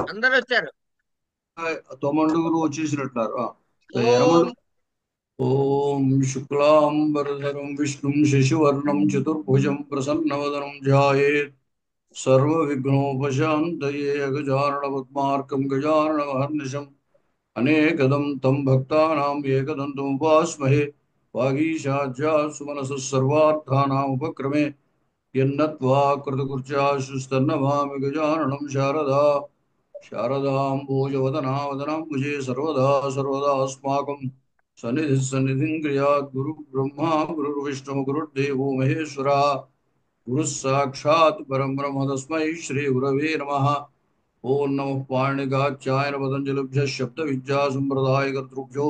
అందరు వచ్చారు. తొమ్మండుగురు వచ్చేసినట్టున్నారు. ఓం. ఎర్రమండు. ఓం శుక్లాంబరధరం విష్ణుం శశివర్ణం చతుర్భుజం ప్రసన్నవదనం ధ్యాయేత్ సర్వ విఘ్నోపశాంతయే. గజానన పద్మార్కం గజానన మహర్నిశం అనేకదం తం భక్తానాం ఏకదంతం ఉపాస్మహే. వాగీశాజ్యా సుమనసः సర్వార్థానాం ఉపక్రమే యన్నత్వా కృతకృత్యాశుస్తన్నమామి గజాననం శారదా. శారదాంబోజవదనా వదనాంబుజే సర్వదా సర్వదా అస్మాకం సన్నిధి సన్నిధిం క్రియాత్. గురు బ్రహ్మ గురుర్విష్ణు గురుర్దేవో మహేశ్వర. గురు సాక్షాత్ పరబ్రహ్మ తస్మై శ్రీ గురవే నమః. ఓం నమః పాణిగాచ్యాయన పతంజలిభ్యః శబ్ద విద్యా సంప్రదాయ కర్తృభ్యో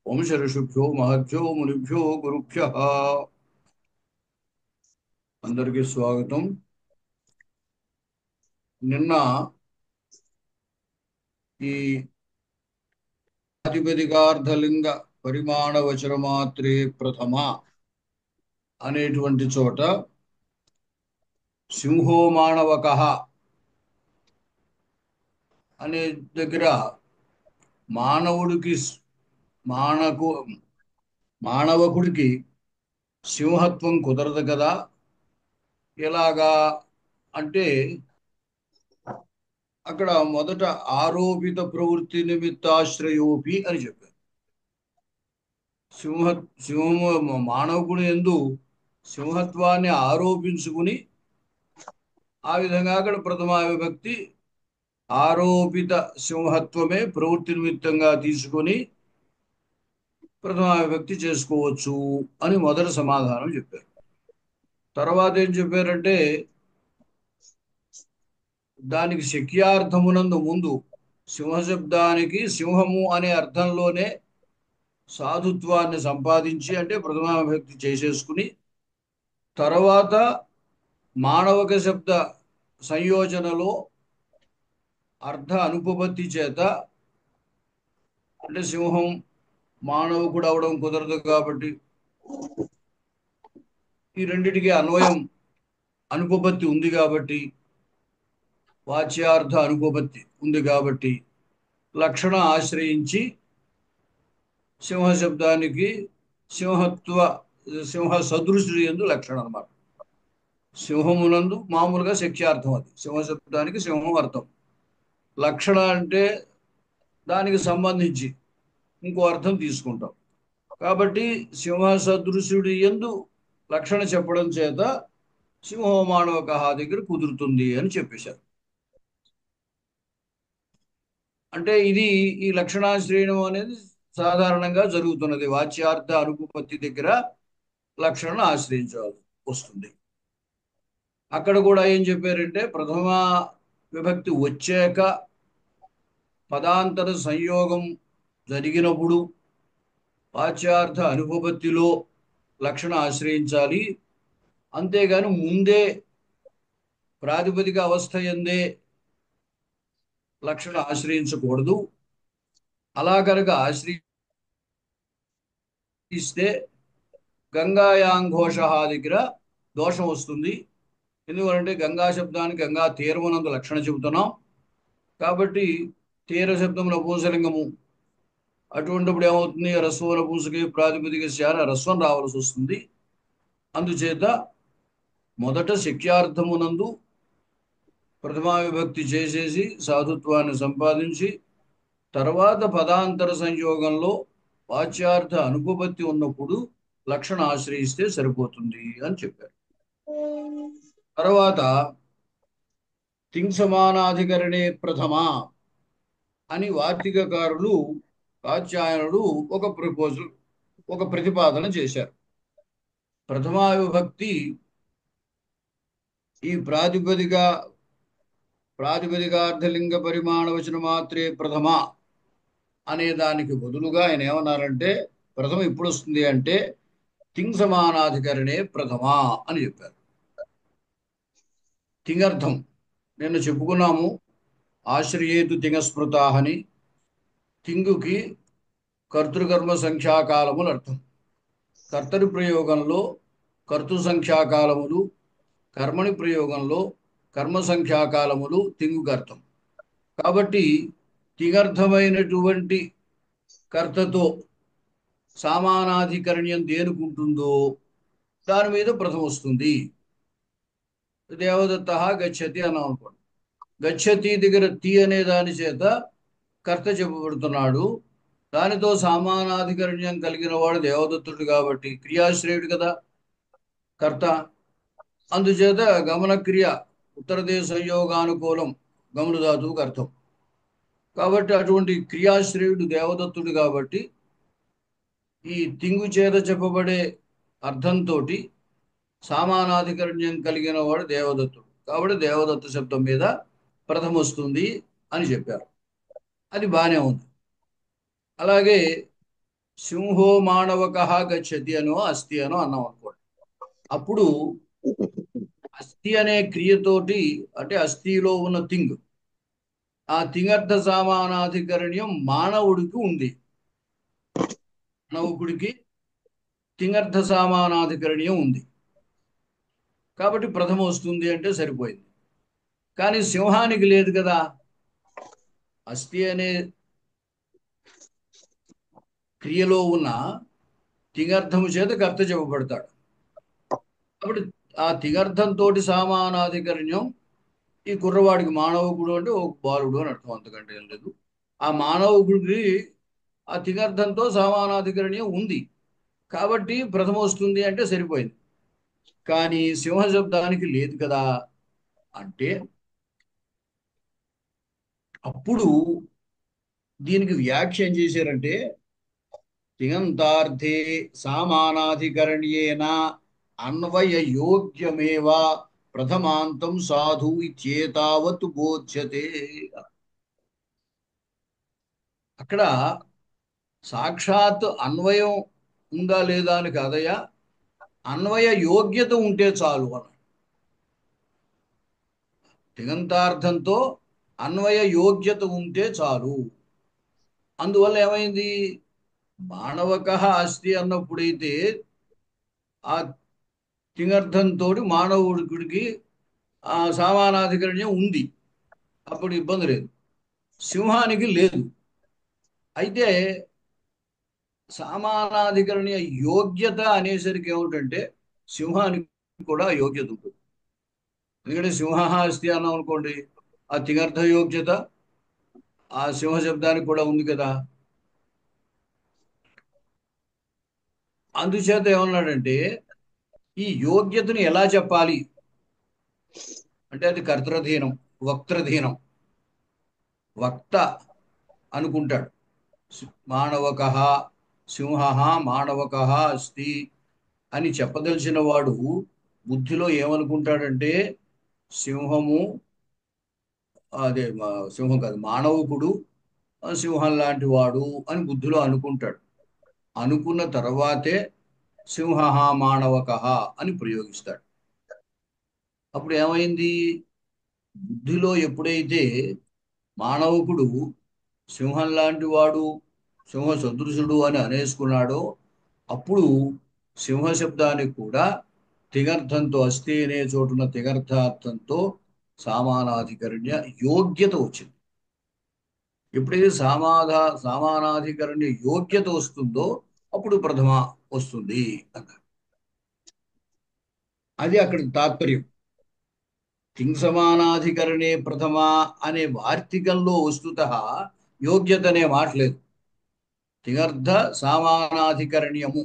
వంశ ఋషిభ్యో మహద్భ్యో మునిభ్యో గురుభ్యః. అందరికీ స్వాగతం. నిన్న ఈ ప్రాతిపదికార్థలింగ పరిమాణ వచనమాత్రే ప్రథమ అనేటువంటి చోట సింహో మానవక అనే దగ్గర మానవుడికి మానకు మానవకుడికి సింహత్వం కుదరదు కదా. ఎలాగా అంటే అక్కడ మొదట ఆరోపిత ప్రవృత్తి నిమిత్తాశ్రయోపి అని చెప్పారు. సింహ సింహము మానవుని యందు సింహత్వాన్ని ఆరోపించుకుని ఆ విధంగా అక్కడ ప్రథమ విభక్తి ఆరోపిత సింహత్వమే ప్రవృత్తి నిమిత్తంగా తీసుకొని ప్రథమ విభక్తి చేసుకోవచ్చు అని మొదటి సమాధానం చెప్పారు. తర్వాత ఏం చెప్పారంటే దానికి శక్యార్థమునందు ముందు సింహశబ్దానికి సింహము అనే అర్థంలోనే సాధుత్వాన్ని సంపాదించి అంటే ప్రథమ విభక్తి చేసేసుకుని తర్వాత మానవక శబ్ద సంయోజనలో అర్ధ అనుపపత్తి చేత అంటే సింహం మానవుడు అవడం కుదరదు కాబట్టి ఈ రెండిటికి అన్వయం అనుపపత్తి ఉంది కాబట్టి వాచ్యార్థ అనుపపత్తి ఉంది కాబట్టి లక్షణ ఆశ్రయించి సింహ శబ్దానికి సింహత్వ సింహ సదృశుడు ఎందు లక్షణం అన్నమాట. సింహమునందు మామూలుగా శక్యార్థం, అది సింహ శబ్దానికి సింహం అర్థం. లక్షణ అంటే దానికి సంబంధించి ఇంకో అర్థం తీసుకుంటాం కాబట్టి సింహ సదృశుడి ఎందు లక్షణ చెప్పడం చేత సింహో మానవక దగ్గర కుదురుతుంది అని చెప్పేశారు. అంటే ఇది ఈ లక్షణాశ్రయణం అనేది సాధారణంగా జరుగుతున్నది. వాచ్యార్థ అనుపపత్తి దగ్గర లక్షణను ఆశ్రయించాల్సి వస్తుంది. అక్కడ కూడా ఏం చెప్పారంటే ప్రథమ విభక్తి వచ్చాక పదాంతర సంయోగం జరిగినప్పుడు వాచ్యార్థ అనుపపత్తిలో లక్షణ ఆశ్రయించాలి. అంతేగాని ముందే ప్రాతిపదిక అవస్థ ఎందే లక్షణ ఆశ్రయించకూడదు. అలా కనుక ఆశ్రయిస్తే గంగాయాంఘోష దగ్గర దోషం వస్తుంది. ఎందుకంటే గంగా శబ్దానికి గంగా తీరమునందు లక్షణ చెబుతున్నాం కాబట్టి తీర శబ్దం నపూంసలింగము అటువంటిప్పుడు ఏమవుతుంది, రస్వ నపూంసకి ప్రాతిపదిక శాన రస్వం రావాల్సి వస్తుంది. అందుచేత మొదట శక్యార్థమునందు ప్రథమా విభక్తి చేసేసి సాధుత్వాన్ని సంపాదించి తర్వాత పదాంతర సంయోగంలో వాచ్యార్థ అనుపపత్తి ఉన్నప్పుడు లక్షణ ఆశ్రయిస్తే సరిపోతుంది అని చెప్పారు. తర్వాత తింగ్ సమానాధికరణే ప్రథమ అని వార్తికకారులు కాత్యాయనుడు ఒక ప్రతిపాదన చేశారు. ప్రథమా విభక్తి ఈ ప్రాతిపదికార్థలింగ పరిమాణ వచన మాత్రే ప్రథమ అనే దానికి బదులుగా ఆయన ఏమన్నారంటే ప్రథమ ఇప్పుడు వస్తుంది అంటే తింగ్ సమానాధికరణే ప్రథమ అని చెప్పారు. తింగర్థం నిన్న చెప్పుకున్నాము. ఆశ్రయేతు తింగస్మృతాహని. తింగుకి కర్తృకర్మ సంఖ్యాకాలములు అర్థం. కర్తరి ప్రయోగంలో కర్తృ సంఖ్యాకాలములు, కర్మణి ప్రయోగంలో కర్మ సంఖ్యాకాలములు తింగుకు అర్థం. కాబట్టి తిగర్థమైనటువంటి కర్తతో సామానాధికరణ్యం దేనికుంటుందో దాని మీద ప్రథమ వస్తుంది. దేవదత్త గచ్చతి అన్నాం అనుకోండి. గచ్చతి దగ్గర తి అనే దాని చేత కర్త చెప్పబడుతున్నాడు. దానితో సామానాధికరణ్యం కలిగిన వాడు దేవదత్తుడు కాబట్టి క్రియాశ్రేయుడు కదా కర్త. అందుచేత గమనక్రియ ఉత్తరదేశ సంయోగానుకూలం గమన ధాతువుకు అర్థం. కాబట్టి అటువంటి క్రియాశ్రేయుడు దేవదత్తుడు కాబట్టి ఈ తింగు చేత చెప్పబడే అర్థంతో సామానాధికరణ్యం కలిగిన వాడు దేవదత్తుడు కాబట్టి దేవదత్త శబ్దం మీద ప్రథమ వస్తుంది అని చెప్పారు. అది బానే ఉంది. అలాగే సింహో మానవక గచ్చతి అనో అస్థి అనో అన్నాం అనుకోండి. అప్పుడు అస్థి అనే క్రియతోటి అంటే అస్థిలో ఉన్న తింగ్ ఆ తింగర్థ సామానాధికరణ్యం మానవుడికి ఉంది. మానవుడికి తింగర్థ సామానాధికరణ్యం ఉంది కాబట్టి ప్రథమ వస్తుంది అంటే సరిపోయింది. కానీ సింహానికి లేదు కదా. అస్థి అనే క్రియలో ఉన్న తింగర్థము చేత కర్త చెప్పబడతాడు కాబట్టి ఆ తిగర్థంతో సామానాధికరణ్యం ఈ కుర్రవాడికి మానవకుడు అంటే ఒక బాలుడు అని అర్థం, అంతకంటే ఏం లేదు. ఆ మానవకుడికి ఆ తిగర్థంతో సమానాధికరణ్యం ఉంది కాబట్టి ప్రథమ వస్తుంది అంటే సరిపోయింది. కానీ సింహ శబ్దానికి లేదు కదా అంటే అప్పుడు దీనికి వ్యాఖ్య ఏం చేశారంటే తిగంతార్థే సామానాధికరణ్యేన అన్వయ యోగ్యమేవ ప్రథమాంతం సాధు ఇచ్చేతావత్ బోధ్యతే. అక్కడ సాక్షాత్ అన్వయం ఉందా లేదా అని కాదయ్యా, అన్వయ యోగ్యత ఉంటే చాలు అన్నాడు. తిగంతార్థంతో అన్వయ యోగ్యత ఉంటే చాలు. అందువల్ల ఏమైంది, మానవక అస్తి అన్నప్పుడైతే ఆ తింగర్థంతో మానవుడికి ఆ సమానాధికరణ్యం ఉంది, అప్పుడు ఇబ్బంది లేదు. సింహానికి లేదు. అయితే సమానాధికరణీయ యోగ్యత అనేసరికి ఏమిటంటే సింహానికి కూడా యోగ్యత ఉంటుంది. ఎందుకంటే సింహ అస్తి అన్నాం అనుకోండి, ఆ తిగర్థ యోగ్యత ఆ సింహ శబ్దానికి కూడా ఉంది కదా. అందుచేత ఏమన్నాడంటే ఈ యోగ్యతను ఎలా చెప్పాలి అంటే అది కర్తృధీనం, వక్తృధీనం. వక్త అనుకుంటాడు మానవక సింహ మానవక అస్తి అని చెప్పదలిచిన వాడు బుద్ధిలో ఏమనుకుంటాడంటే సింహము అదే సింహం కాదు మానవకుడు సింహం లాంటి వాడు అని బుద్ధిలో అనుకుంటాడు. అనుకున్న తర్వాతే సింహ మానవక అని ప్రయోగిస్తాడు. అప్పుడు ఏమైంది, బుద్ధిలో ఎప్పుడైతే మానవకుడు సింహం లాంటి వాడు సింహ సదృశుడు అని అనేసుకున్నాడో అప్పుడు సింహ శబ్దానికి కూడా తిగర్థంతో అస్థి అనే చోటున తిగర్థార్థంతో సామానాధికరణ్య యోగ్యత వచ్చింది. ఎప్పుడైతే సామానాధికరణ్య యోగ్యత వస్తుందో అప్పుడు ప్రథమ వస్తుంది అన్నారు. అది అక్కడ తాత్పర్యం. తింగ్ సమానాధికరణే ప్రథమ అనే వార్తికంలో వస్తుత యోగ్యత అనే మాట లేదు. తిగర్థ సామానాధికరణ్యము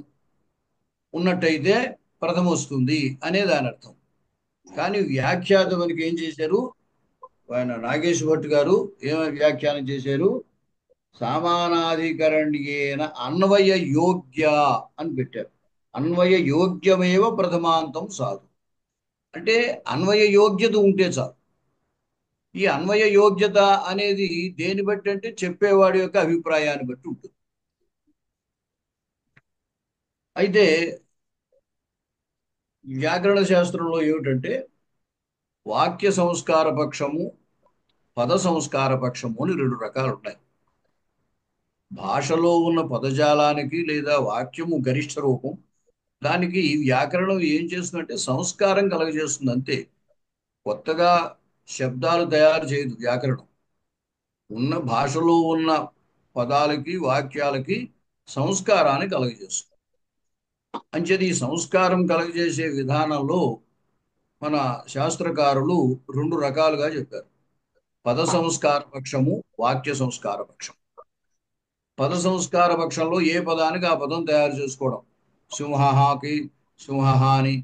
ఉన్నట్టయితే ప్రథమ వస్తుంది అనే దాని అర్థం. కానీ వ్యాఖ్యాత మనకి ఏం చేశారు, ఆయన నాగేశ్ భట్ గారు ఏమైనా వ్యాఖ్యానం చేశారు, సామానాధికరణ్యేన అన్వయ యోగ్య అని పెట్టారు. అన్వయ యోగ్యమేవ ప్రథమాంతం సాధు అంటే అన్వయ యోగ్యత ఉంటే చాలు. ఈ అన్వయ యోగ్యత అనేది దేని బట్టి అంటే చెప్పేవాడి యొక్క అభిప్రాయాన్ని బట్టి ఉంటుంది. అయితే వ్యాకరణ శాస్త్రంలో ఏమిటంటే వాక్య సంస్కార పక్షము పద సంస్కార పక్షము అని రెండు రకాలు ఉన్నాయి. భాషలో ఉన్న పదజాలానికి లేదా వాక్యము గరిష్ట రూపం, దానికి వ్యాకరణం ఏం చేస్తుందంటే సంస్కారం కలగజేస్తుంది అంతే. కొత్తగా శబ్దాలు తయారు చేయదు వ్యాకరణం. ఉన్న భాషలో ఉన్న పదాలకి వాక్యాలకి సంస్కారాన్ని కలుగజేస్తుంది. అంచేది ఈ సంస్కారం కలుగజేసే విధానంలో మన శాస్త్రకారులు రెండు రకాలుగా చెప్పారు: పద సంస్కార పక్షము, వాక్య సంస్కార పక్షం. పద సంస్కార పక్షంలో ఏ పదానికి ఆ పదం తయారు చేసుకోవడం. సింహహాకి సింహహ అని,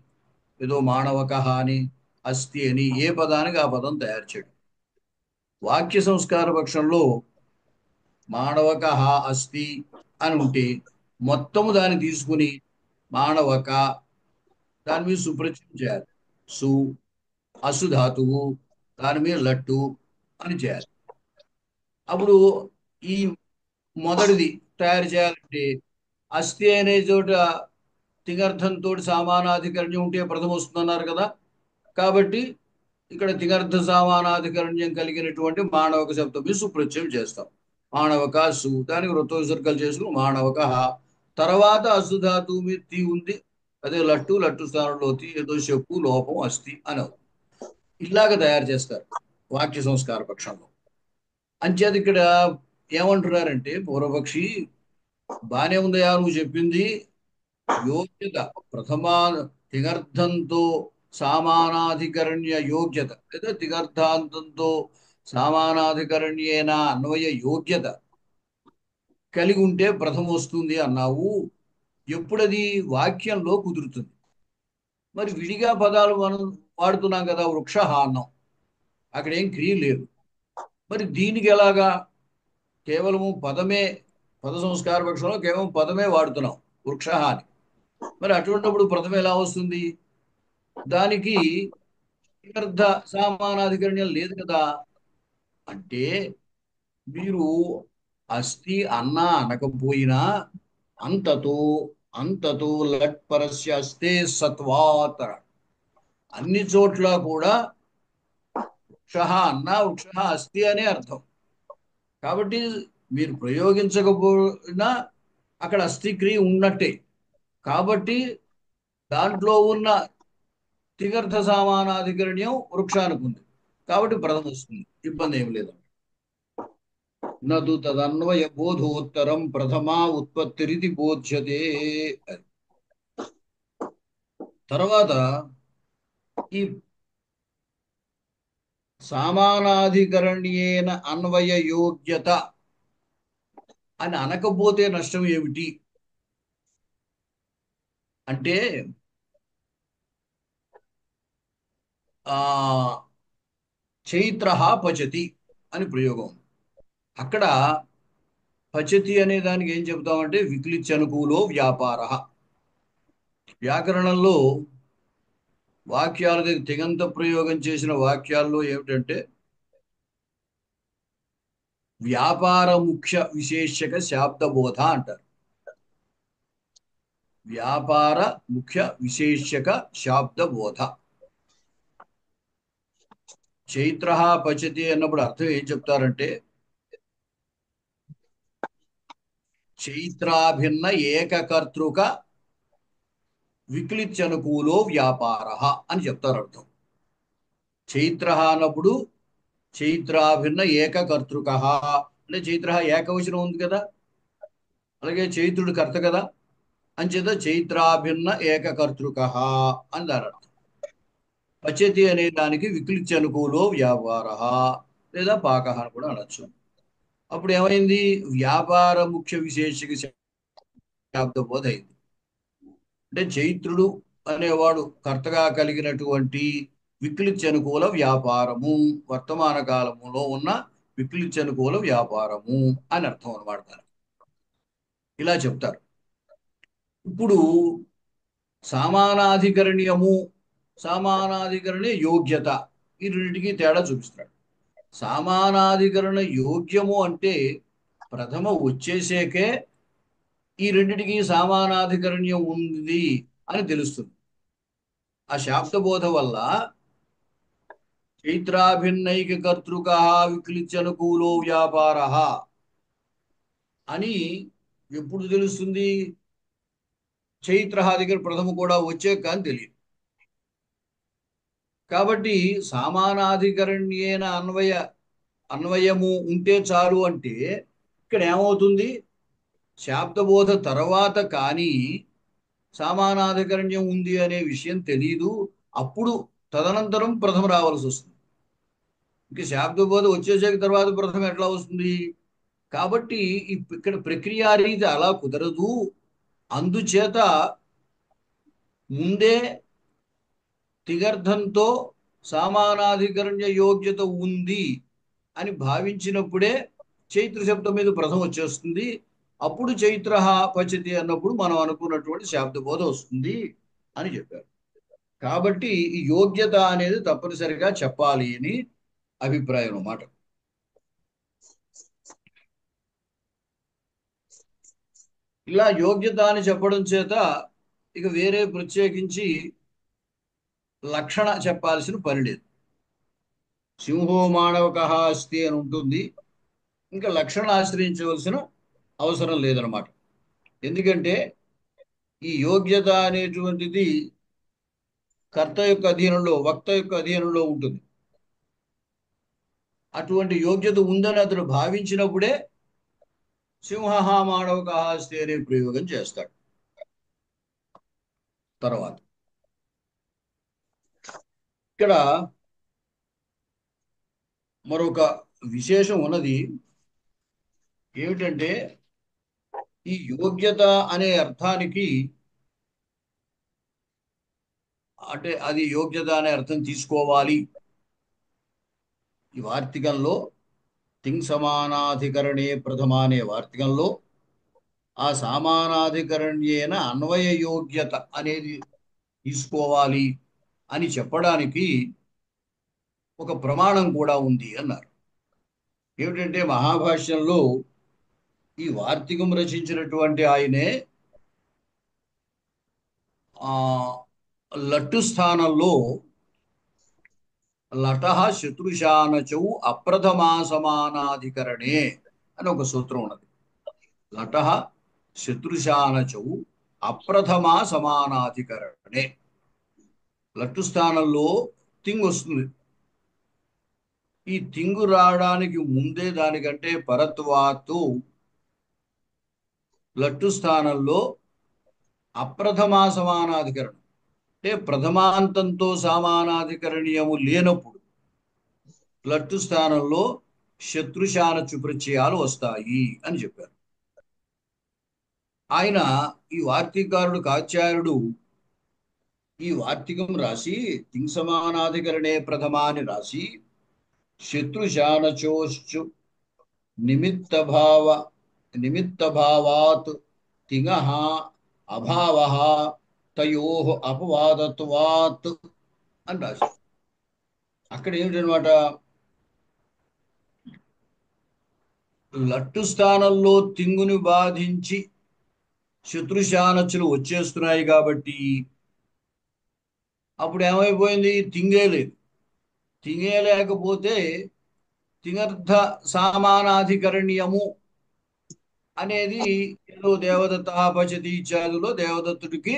ఏదో మానవకహ అని, అస్థి అని, ఏ పదానికి ఆ పదం తయారు చేయడం. వాక్య సంస్కార పక్షంలో మానవకహ అస్థి అని ఉంటే మొత్తము దాన్ని తీసుకుని మానవక దాని మీద సుప్రచురం చేయాలి. సు అసు ధాతువు దాని మీద లట్టు అని చేయాలి. అప్పుడు ఈ మొదటిది తయారు చేయాలంటే అస్థి అనే చోట తిగర్థంతో సామానాధికరణ్యం ఉంటే ప్రథమ వస్తుందన్నారు కదా. కాబట్టి ఇక్కడ తిగర్థ సామానాధికరణ్యం కలిగినటువంటి మానవక శబ్దం మీద సుప్రత్యయం చేస్తాం. మానవక సు దానికి వృత్త విసర్గలు చేసుకుని మానవక తర్వాత అసుధాతువు మీద తీ ఉంది. అదే లట్టు లట్టు స్థానంలో తీ ఏదో చెప్పు లోపం అస్థి అని అవుతుంది. ఇలాగ తయారు చేస్తారు వాక్య సంస్కార పక్షంలో. అంచేది ఇక్కడ ఏమంటున్నారంటే పూర్వపక్షి బానే ఉందయా నువ్వు చెప్పింది. యోగ్యత ప్రథమా తిగర్థంతో సామానాధికరణ్య యోగ్యత లేదా తిగర్థాంతంతో సామానాధికరణ్యేన అన్వయ యోగ్యత కలిగి ఉంటే ప్రథమ వస్తుంది అన్నావు. ఎప్పుడది వాక్యంలో కుదురుతుంది? మరి విడిగా పదాలు మనం వాడుతున్నాం కదా, వృక్ష అన్నాం, అక్కడ ఏం క్రియ లేదు. మరి దీనికి ఎలాగా? కేవలము పదమే, పద సంస్కార పక్షంలో కేవలం పదమే వాడుతున్నాం, వృక్ష అని. మరి అటువంటిప్పుడు ప్రథమ ఎలా వస్తుంది? దానికి అర్థ సామానాధికరణ్యం లేదు కదా. అంటే మీరు అస్థి అన్నా అనకపోయినా అంతతో అంతతో లట్ పరస్య అస్తే సత్వాతర అన్ని చోట్ల కూడా వృక్ష అన్నా వృక్ష అస్థి అనే అర్థం. కాబట్టి మీరు ప్రయోగించకపోయినా అక్కడ అస్థి క్రియ ఉన్నట్టే. కాబట్టి దాంట్లో ఉన్న తిగర్థ సామానాధికరణ్యం వృక్షానికి ఉంది. కాబట్టి ప్రథమ వస్తుంది, ఇబ్బంది ఏమి లేదు. నదు తదన్వయ బోధోత్తరం ప్రథమా ఉత్పత్తిరితి బోధ్యతే. అది. తర్వాత ఈ సామానాధికరణ్యేన అన్వయ యోగ్యత అని అనకపోతే నష్టం ఏమిటి అంటే, ఆ చైత్ర పచతి అని ప్రయోగం. అక్కడ పచతి అనే దానికి ఏం చెబుతామంటే విక్లిత్యనుకూలో వ్యాపార. వ్యాకరణంలో వాక్యాల దగ్గర తిగంత ప్రయోగం చేసిన వాక్యాల్లో ఏమిటంటే వ్యాపార ముఖ్య విశేషక శాబ్దబోధ అంటారు. వ్యాపార ముఖ్య విశేషక శాబ్దబోధ. చైత్ర పచతి అన్నప్పుడు అర్థం ఏం చెప్తారంటే చైత్రాభిన్న ఏకకర్తృక విక్లిత్యనుకూలో వ్యాపార అని చెప్తారు అర్థం. చైత్ర అన్నప్పుడు చైత్రాభిన్న ఏకకర్తృక అంటే చైత్ర ఏకవచనం ఉంది కదా, అలాగే చైత్రుడు కర్త కదా, అంచేత చైత్రాభిన్న ఏకకర్తృక అని దాని అర్థం. పచతి అనే దానికి విక్లిత్య అనుకూలో వ్యాపార లేదా పాక అని కూడా అనొచ్చు. అప్పుడు ఏమైంది? వ్యాపార ముఖ్య విశేషక శాబ్దబోధ అయింది. అంటే చైత్రుడు అనేవాడు కర్తగా కలిగినటువంటి విక్లిత్యనుకూల వ్యాపారము, వర్తమాన కాలములో ఉన్న విక్లిత్యనుకూల వ్యాపారము అని అర్థం అనమాట దానికి. ఇలా చెప్తారు. ఇప్పుడు సామానాధికరణ్యము, సామానాధికరణ్య యోగ్యత, ఈ రెండింటికి తేడా చూపిస్తాడు. సామానాధికరణ యోగ్యము అంటే ప్రథమ వచ్చేసేకే ఈ రెండిటికి సామానాధికరణ్యం ఉంది అని తెలుస్తుంది. ఆ శాబ్దబోధ వల్ల చైత్రాభిన్నైక కర్తృక విక్లిత్యనుకూలో వ్యాపార అని ఎప్పుడు తెలుస్తుంది? చైత్ర దగ్గర ప్రథమ కూడా వచ్చే కానీ తెలియదు. కాబట్టి సామానాధికరణ్యేన అన్వయ అన్వయము ఉంటే చాలు అంటే ఇక్కడ ఏమవుతుంది? శాబ్దబోధ తర్వాత కానీ సామానాధికరణ్యం ఉంది అనే విషయం తెలియదు. అప్పుడు తదనంతరం ప్రథమ రావాల్సి వస్తుంది. ఇంక శాబ్దబోధ వచ్చేసాక తర్వాత ప్రథమ ఎట్లా వస్తుంది? కాబట్టి ఇక్కడ ప్రక్రియ రీతి అలా కుదరదు. అందుచేత ముందే తిగర్థంతో సామానాధికరణ్య యోగ్యత ఉంది అని భావించినప్పుడే చైత్ర శబ్దం మీద ప్రథమ వచ్చేస్తుంది. అప్పుడు చైత్ర పచతి అన్నప్పుడు మనం అనుకున్నటువంటి శాబ్దబోధ వస్తుంది అని చెప్పారు. కాబట్టి ఈ యోగ్యత అనేది తప్పనిసరిగా చెప్పాలి అని అభిప్రాయం అన్నమాట. ఇలా యోగ్యత అని చెప్పడం చేత ఇక వేరే ప్రత్యేకించి లక్షణ చెప్పాల్సిన పని లేదు. సింహో మానవక అస్తి అని ఉంటుంది. ఇంకా లక్షణ ఆశ్రయించవలసిన అవసరం లేదనమాట. ఎందుకంటే ఈ యోగ్యత అనేటువంటిది కర్త యొక్క అధీనంలో, వక్త యొక్క అధీనంలో ఉంటుంది. అటువంటి యోగ్యత ఉందని అతను భావించినప్పుడే సింహ మానవక అస్తి అనే ప్రయోగం చేస్తాడు. తర్వాత ఇక్కడ మరొక విశేషం ఉన్నది. ఏమిటంటే ఈ యోగ్యత అనే అర్థానికి, అంటే అది యోగ్యత అనే అర్థం తీసుకోవాలి ఈ వార్తికంలో. తింగ్ సమానాధికరణే ప్రథమ అనే వార్తికంలో ఆ సమానాధికరణ్యేన అన్వయ యోగ్యత అనేది తీసుకోవాలి అని చెప్పడానికి ఒక ప్రమాణం కూడా ఉంది అన్నారు. ఏమిటంటే మహాభాష్యంలో ఈ వార్తికం రచించినటువంటి ఆయనే ఆ లట్టు స్థానంలో లట శత్రుశానచౌ అప్రథమా సమానాధికరణే అని ఒక సూత్రం ఉన్నది. లట శత్రుశానచౌ అప్రథమా సమానాధికరణే. లట్టు స్థానంలో తింగ్ వస్తుంది. ఈ తింగు రావడానికి ముందే దానికంటే పరత్వాత్తు లట్టు స్థానంలో అప్రథమా సమానాధికరణం అంటే ప్రథమాంతంతో సమానాధికరణీయము లేనప్పుడు లట్టు స్థానంలో శత్రుశానచు ప్రత్యయాలు వస్తాయి అని చెప్పారు. ఆయన ఈ వార్తీకారుడు కాత్యాయనుడు ఈ వార్తికం రాసి తింగ్ సమానాధికరణే ప్రథమ అని రాసి శత్రుశానచోశ్చు నిమిత్తభావ నిమిత్తభావాత్ తింగః అభావః తయోః అపవాదత్వాత్ అని రాశారు. అక్కడ ఏమిటనమాట, లట్టు స్థానంలో తింగుని బాధించి శత్రుశానచులు వచ్చేస్తున్నాయి కాబట్టి అప్పుడు ఏమైపోయింది? తింగే లేదు. తింగే లేకపోతే తింగర్థ సామానాధికరణ్యము అనేది ఏదో దేవదత్త పచతి ఇత్యాదులో దేవదత్తుడికి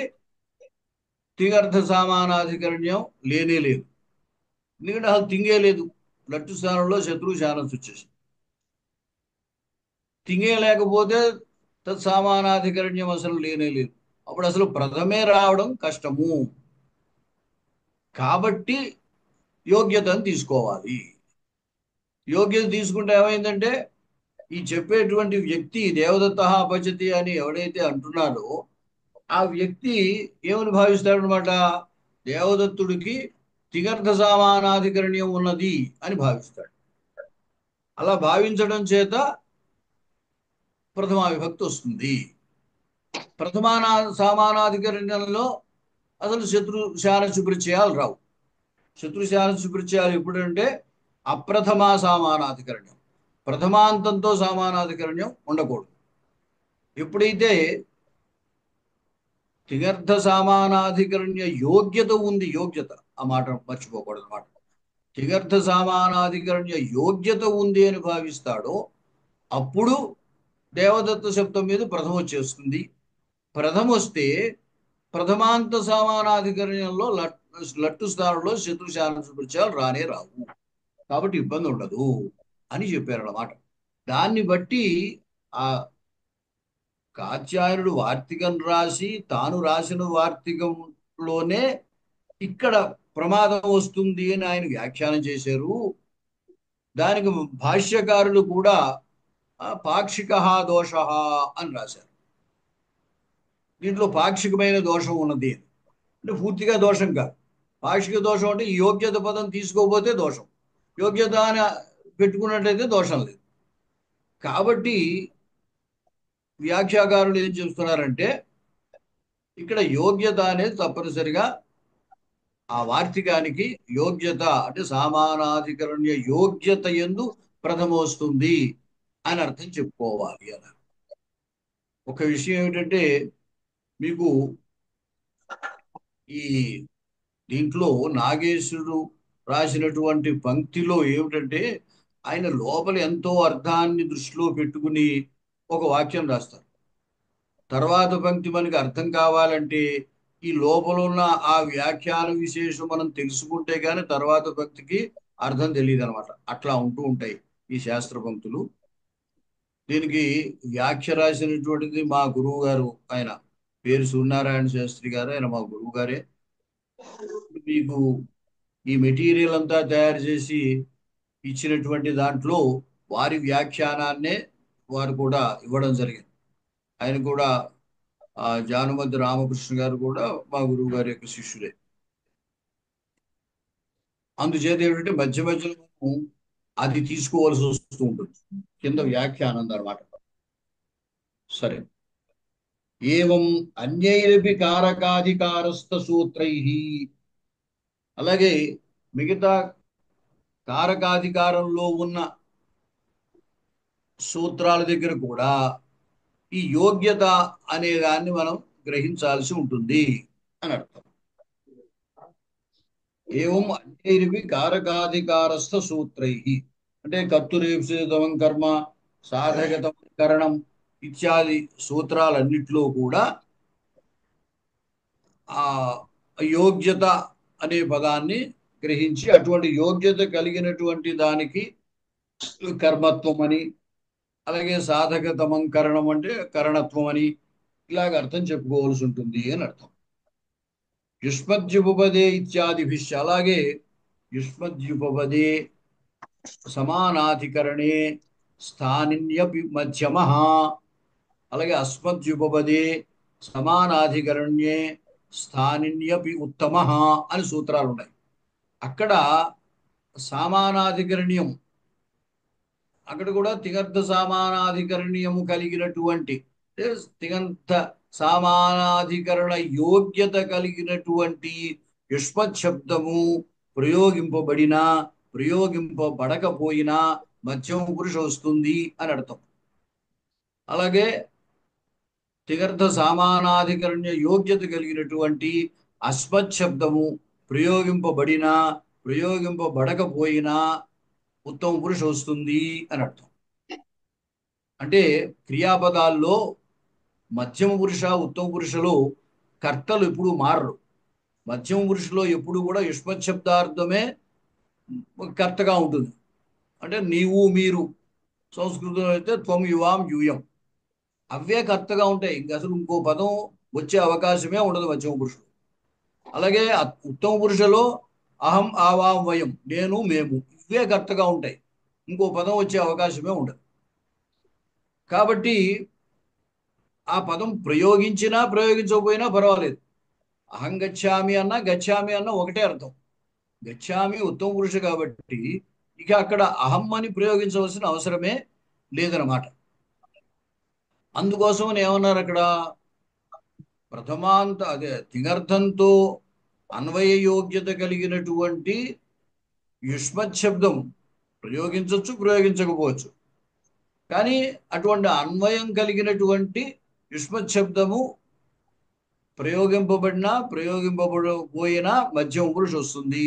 తింగర్థ సామానాధికరణ్యం లేనే లేదు. ఎందుకంటే అసలు తింగే లేదు. లట్టు స్థానంలో శత్రువు శానస్ వచ్చేసి తింగే లేకపోతే తత్సామానాధికరణ్యం అసలు లేనే లేదు. అప్పుడు అసలు ప్రథమే రావడం కష్టము. కాబట్టి యోగ్యతను తీసుకోవాలి. యోగ్యత తీసుకుంటే ఏమైందంటే ఈ చెప్పేటువంటి వ్యక్తి దేవదత్త భజతి అని ఎవడైతే అంటున్నాడో ఆ వ్యక్తి ఏమని భావిస్తాడనమాట, దేవదత్తుడికి తిగర్థ సమానాధికరణ్యం ఉన్నది అని భావిస్తాడు. అలా భావించడం చేత ప్రథమా విభక్తి వస్తుంది. ప్రథమానా సమానాధికరణ్యంలో అసలు శత్రు శాన సుపరిచయాలు రావు. శత్రు శాన సుపరిచయాలు ఎప్పుడంటే అప్రథమా సమానాధికరణ్యం, ప్రథమాంతంతో సమానాధికరణ్యం ఉండకూడదు. ఎప్పుడైతే తిగర్థ సమానాధికరణ్య యోగ్యత ఉంది, యోగ్యత ఆ మాట మర్చిపోకూడదు అన్నమాట. తిగర్థ సమానాధికరణ్య యోగ్యత ఉంది అని భావిస్తాడో అప్పుడు దేవదత్త శబ్దం మీద ప్రథమ వచ్చేస్తుంది. ప్రథమ వస్తే ప్రథమాంత సమానాధికరణ్యంలో లట్టు స్థానంలో శత్రుశాన సుపరిచయాలు రానే రావు. కాబట్టి ఇబ్బంది ఉండదు. అని చెప్పారన్నమాట. దాన్ని బట్టి ఆ కాత్యాయనుడు వార్తికం రాసి తాను రాసిన వార్తికంలోనే ఇక్కడ ప్రమాదం వస్తుంది అని ఆయన వ్యాఖ్యానం చేశారు. దానికి భాష్యకారులు కూడా పాక్షిక దోష అని రాశారు. దీంట్లో పాక్షికమైన దోషం ఉన్నది అంటే పూర్తిగా దోషం కాదు. పాక్షిక దోషం అంటే ఈ యోగ్యత పదం తీసుకోకపోతే దోషం, యోగ్యత అని పెట్టుకున్నట్టయితే దోషం లేదు. కాబట్టి వ్యాఖ్యాకారులు ఏం చేస్తున్నారంటే ఇక్కడ యోగ్యత అనేది తప్పనిసరిగా ఆ వార్తికానికి యోగ్యత అంటే సామానాధికరణ్య యోగ్యత ఎందు ప్రథమోస్తుంది అని అర్థం చెప్పుకోవాలి అలా. ఒక విషయం ఏమిటంటే మీకు ఈ దీంట్లో నాగేశ్వరుడు రాసినటువంటి పంక్తిలో ఏమిటంటే ఆయన లోపల ఎంతో అర్థాన్ని దృష్టిలో పెట్టుకుని ఒక వాక్యం రాస్తారు. తర్వాత పంక్తి మనకి అర్థం కావాలంటే ఈ లోపల ఉన్న ఆ వ్యాఖ్యాన విశేషం మనం తెలుసుకుంటే గానీ తర్వాత పంక్తికి అర్థం తెలియదు అనమాట. అట్లా ఉంటూ ఉంటాయి ఈ శాస్త్ర పంక్తులు. దీనికి వ్యాఖ్య రాసినటువంటిది మా గురువు గారు, ఆయన పేరు సూర్యనారాయణ శాస్త్రి గారు, ఆయన మా గురువు గారే. మీకు ఈ మెటీరియల్ అంతా తయారు చేసి ఇచ్చినటువంటి దాంట్లో వారి వ్యాఖ్యానాన్నే వారు కూడా ఇవ్వడం జరిగింది. ఆయన కూడా జానుమతి రామకృష్ణ గారు కూడా మా గురువు గారి యొక్క శిష్యులే. అందుచేత ఏమిటంటే మధ్య మధ్యలో మనం అది తీసుకోవాల్సి వస్తూ ఉంటుంది, కింద వ్యాఖ్యానం అన్నమాట. సరే. ఏవం అన్యైరపి కారకాధికారస్థ సూత్రై, అలాగే మిగతా కారకాధికారంలో ఉన్న సూత్రాల దగ్గర కూడా ఈ యోగ్యత అనే దాన్ని మనం గ్రహించాల్సి ఉంటుంది అని అర్థం. ఏవం అన్యైరపి కారకాధికారస్థ సూత్రై అంటే కర్తురేప్సితమం కర్మ, సాధకతమం కరణం ఇత్యాది సూత్రాలన్నిట్లో కూడా ఆ యోగ్యత అనే పదాన్ని గ్రహించి అటువంటి యోగ్యత కలిగినటువంటి దానికి కర్మత్వం అని, అలాగే సాధకతమం కరణం అంటే కరణత్వం అని ఇలాగ అర్థం చెప్పుకోవాల్సి ఉంటుంది అని అర్థం. యుష్మద్యుపపదే ఇత్యాదిభిశ్చ, అలాగే యుష్మద్యుపపదే సమానాధికరణే స్థానిన్యపి మధ్యమ, అలాగే అస్మద్యుపపదే సమానాధికరణ్యే స్థానిన్యపి ఉత్తమ అని సూత్రాలు ఉన్నాయి. అక్కడ సామానాధికరణ్యం, అక్కడ కూడా తిగర్థ సామానాధికరణ్యము కలిగినటువంటి తిగంత సామానాధికరణ యోగ్యత కలిగినటువంటి యుష్మత్ శబ్దము ప్రయోగింపబడినా ప్రయోగింపబడకపోయినా మధ్యమ పురుష వస్తుంది అని అర్థం. అలాగే తిగర్థ సామానాధికరణ్య యోగ్యత కలిగినటువంటి అస్మత్ శబ్దము ప్రయోగింపబడినా ప్రయోగింపబడకపోయినా ఉత్తమ పురుష వస్తుంది అని అర్థం. అంటే క్రియాపదాల్లో మధ్యమ పురుష ఉత్తమ పురుషలో కర్తలు ఎప్పుడు మారరు. మధ్యమ పురుషులో ఎప్పుడు కూడా యుష్మత్ శబ్దార్థమే కర్తగా ఉంటుంది. అంటే నీవు మీరు, సంస్కృతంలో అయితే త్వం యువాం యూయం, అవే కర్తగా ఉంటాయి. ఇంక అసలు ఇంకో పదం వచ్చే అవకాశమే ఉండదు మధ్యమ పురుషుడు. అలాగే ఉత్తమ పురుషులో అహం ఆవాం వయం, నేను మేము, ఇవే కర్తగా ఉంటాయి. ఇంకో పదం వచ్చే అవకాశమే ఉండదు. కాబట్టి ఆ పదం ప్రయోగించినా ప్రయోగించకపోయినా పర్వాలేదు. అహం గచ్చామి అన్నా గచ్చామి అన్నా ఒకటే అర్థం. గచ్చామి ఉత్తమ పురుష కాబట్టి ఇక అక్కడ అహం అని ప్రయోగించవలసిన అవసరమే లేదనమాట. అందుకోసమని ఏమన్నారు అక్కడ, ప్రథమాంత అదే తిగర్థంతో అన్వయ యోగ్యత కలిగినటువంటి యుష్మత్ శబ్దం ప్రయోగించవచ్చు ప్రయోగించకపోవచ్చు. కానీ అటువంటి అన్వయం కలిగినటువంటి యుష్మత్ శబ్దము ప్రయోగింపబడినా ప్రయోగింపబడకపోయినా మధ్యమ పురుష వస్తుంది.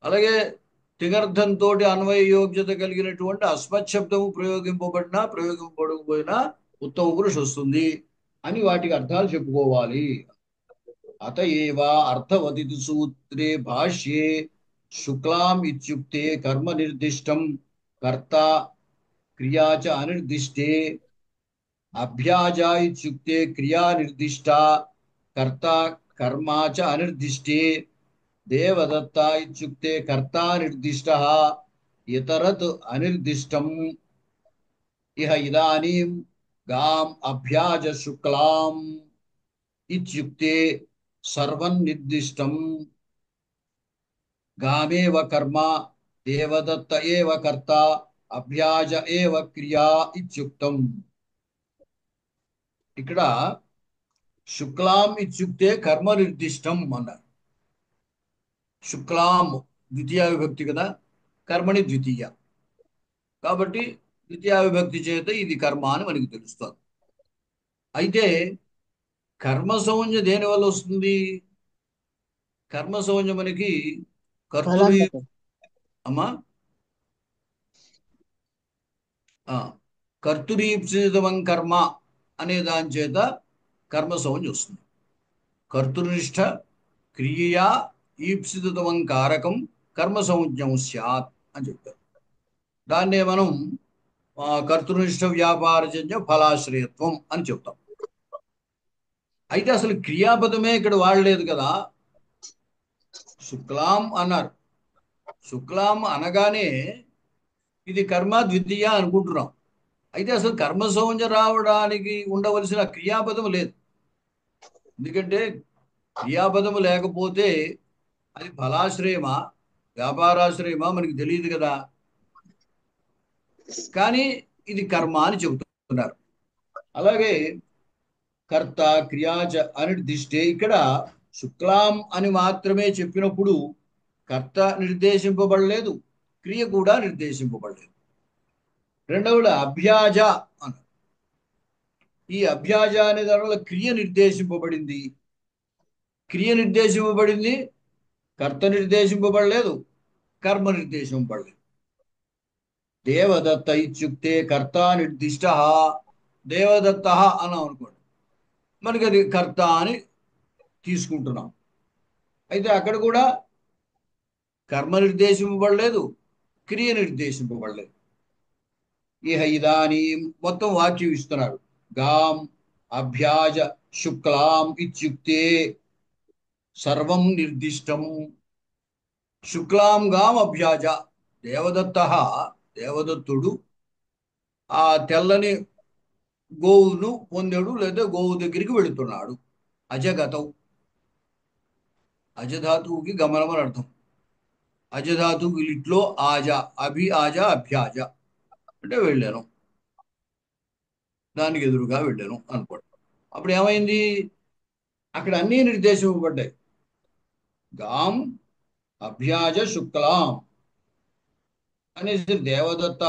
అలాగే తిగర్థంతో అన్వయ యోగ్యత కలిగినటువంటి అస్మత్ శబ్దము ప్రయోగింపబడినా ప్రయోగింపబడకపోయినా ఉత్తమ పురుష వస్తుంది అని వాటికి అర్థాలు చెప్పుకోవాలి. అత ఏవ అర్థవతిథి సూత్రే భాష్యే శుక్లాం ఇత్యుక్తే కర్మ నిర్దిష్టం कर्ता क्रिया च अनिर्दिष्टे अभ्याजा इत्युक्ते क्रिया निर्दिष्टा कर्ता कर्मा च अनिर्दिष्टे देवदत्ता इत्युक्ते कर्ता निर्दिष्टः इतरत् अनिर्दिष्टम् इह इदानीं गाम् अभ्याज शुक्लाम् इत्युक्ते सर्वं निर्दिष्टम् गामेव कर्म देवदत्त एव कर्ता अभ्याज एव क्रिया इत्युक्तम् ఇక్కడ శుక్లాం ఇత్యుక్తే కర్మ నిర్దిష్టం అన్నారు. శుక్లాం ద్వితీయ విభక్తి కదా, కర్మని ద్వితీయ, కాబట్టి ద్వితీయ విభక్తి చేత ఇది కర్మ అని మనకి తెలుస్తుంది. అయితే కర్మ సంజ్ఞ దేని వల్ల వస్తుంది? కర్మ సంజ్ఞ మనకి కర్తృ ఫలాంతకం. అమ్మా కర్తృరీప్సితమం కర్మ అనే దాని చేత కర్మ సంజ్ఞ వస్తుంది. కర్తృనిష్ట క్రియయా ఈప్సితమం కారకం కర్మ సంజ్ఞం స్యాత్ అని చెప్పారు. దాన్నే మనం కర్తృనిష్ట వ్యాపారజన్య ఫలాశ్రయత్వం అని చెప్తాం. అయితే అసలు క్రియాపదమే ఇక్కడ వాడలేదు కదా, శుక్లాం అన్నారు. శుక్లాం అనగానే ఇది కర్మ ద్వితీయ అనుకుంటున్నాం. అయితే అసలు కర్మ సంజ్ఞ రావడానికి ఉండవలసిన క్రియాపదం లేదు. ఎందుకంటే క్రియాపదము లేకపోతే అది ఫలాశ్రయమా వ్యాపారాశ్రయమా మనకి తెలియదు కదా. కానీ ఇది కర్మ అని చెబుతున్నారు. అలాగే కర్త క్రియాచ అనిర్దిష్టే ఇక్కడ శుక్లాం అని మాత్రమే చెప్పినప్పుడు కర్త నిర్దేశింపబడలేదు, క్రియ కూడా నిర్దేశింపబడలేదు. రెండవది అభ్యాజ అన్న, ఈ అభ్యాజ అనే దానివల్ల క్రియ నిర్దేశింపబడింది. క్రియ నిర్దేశింపబడింది, కర్త నిర్దేశింపబడలేదు, కర్మ నిర్దేశింపబడలేదు. దేవదత్త ఇత్యుక్తే కర్త నిర్దిష్ట, దేవదత్త అన్నాం అనుకోండి, మనకి అది కర్త అని తీసుకుంటున్నాం. అయితే అక్కడ కూడా కర్మ నిర్దేశింపబడలేదు, క్రియ నిర్దేశింపబడలేదు. ఇహ ఇదానీ మొత్తం వాక్యం ఇస్తున్నారు. గాం అభ్యాజ శుక్లాం ఇత్యుక్తే సర్వం నిర్దిష్టం. శుక్లాం గాం అభ్యాజ, దేవదత్త, దేవదత్తుడు ఆ తెల్లని గోవును పొందాడు, లేదా గోవు దగ్గరికి వెళుతున్నాడు. అజగతం, అజధాతువుకి గమనం అని అర్థం. అజధాతువు ఇట్లో ఆజ, అభి ఆజ అభ్యాజ అంటే వెళ్ళాను, దానికి ఎదురుగా వెళ్ళాను అనుకోండి. అప్పుడు ఏమైంది? అక్కడ అన్నీ నిర్దేశింపబడ్డాయి. గాం అభ్యాజ శుక్లాం అనేసి దేవదత్త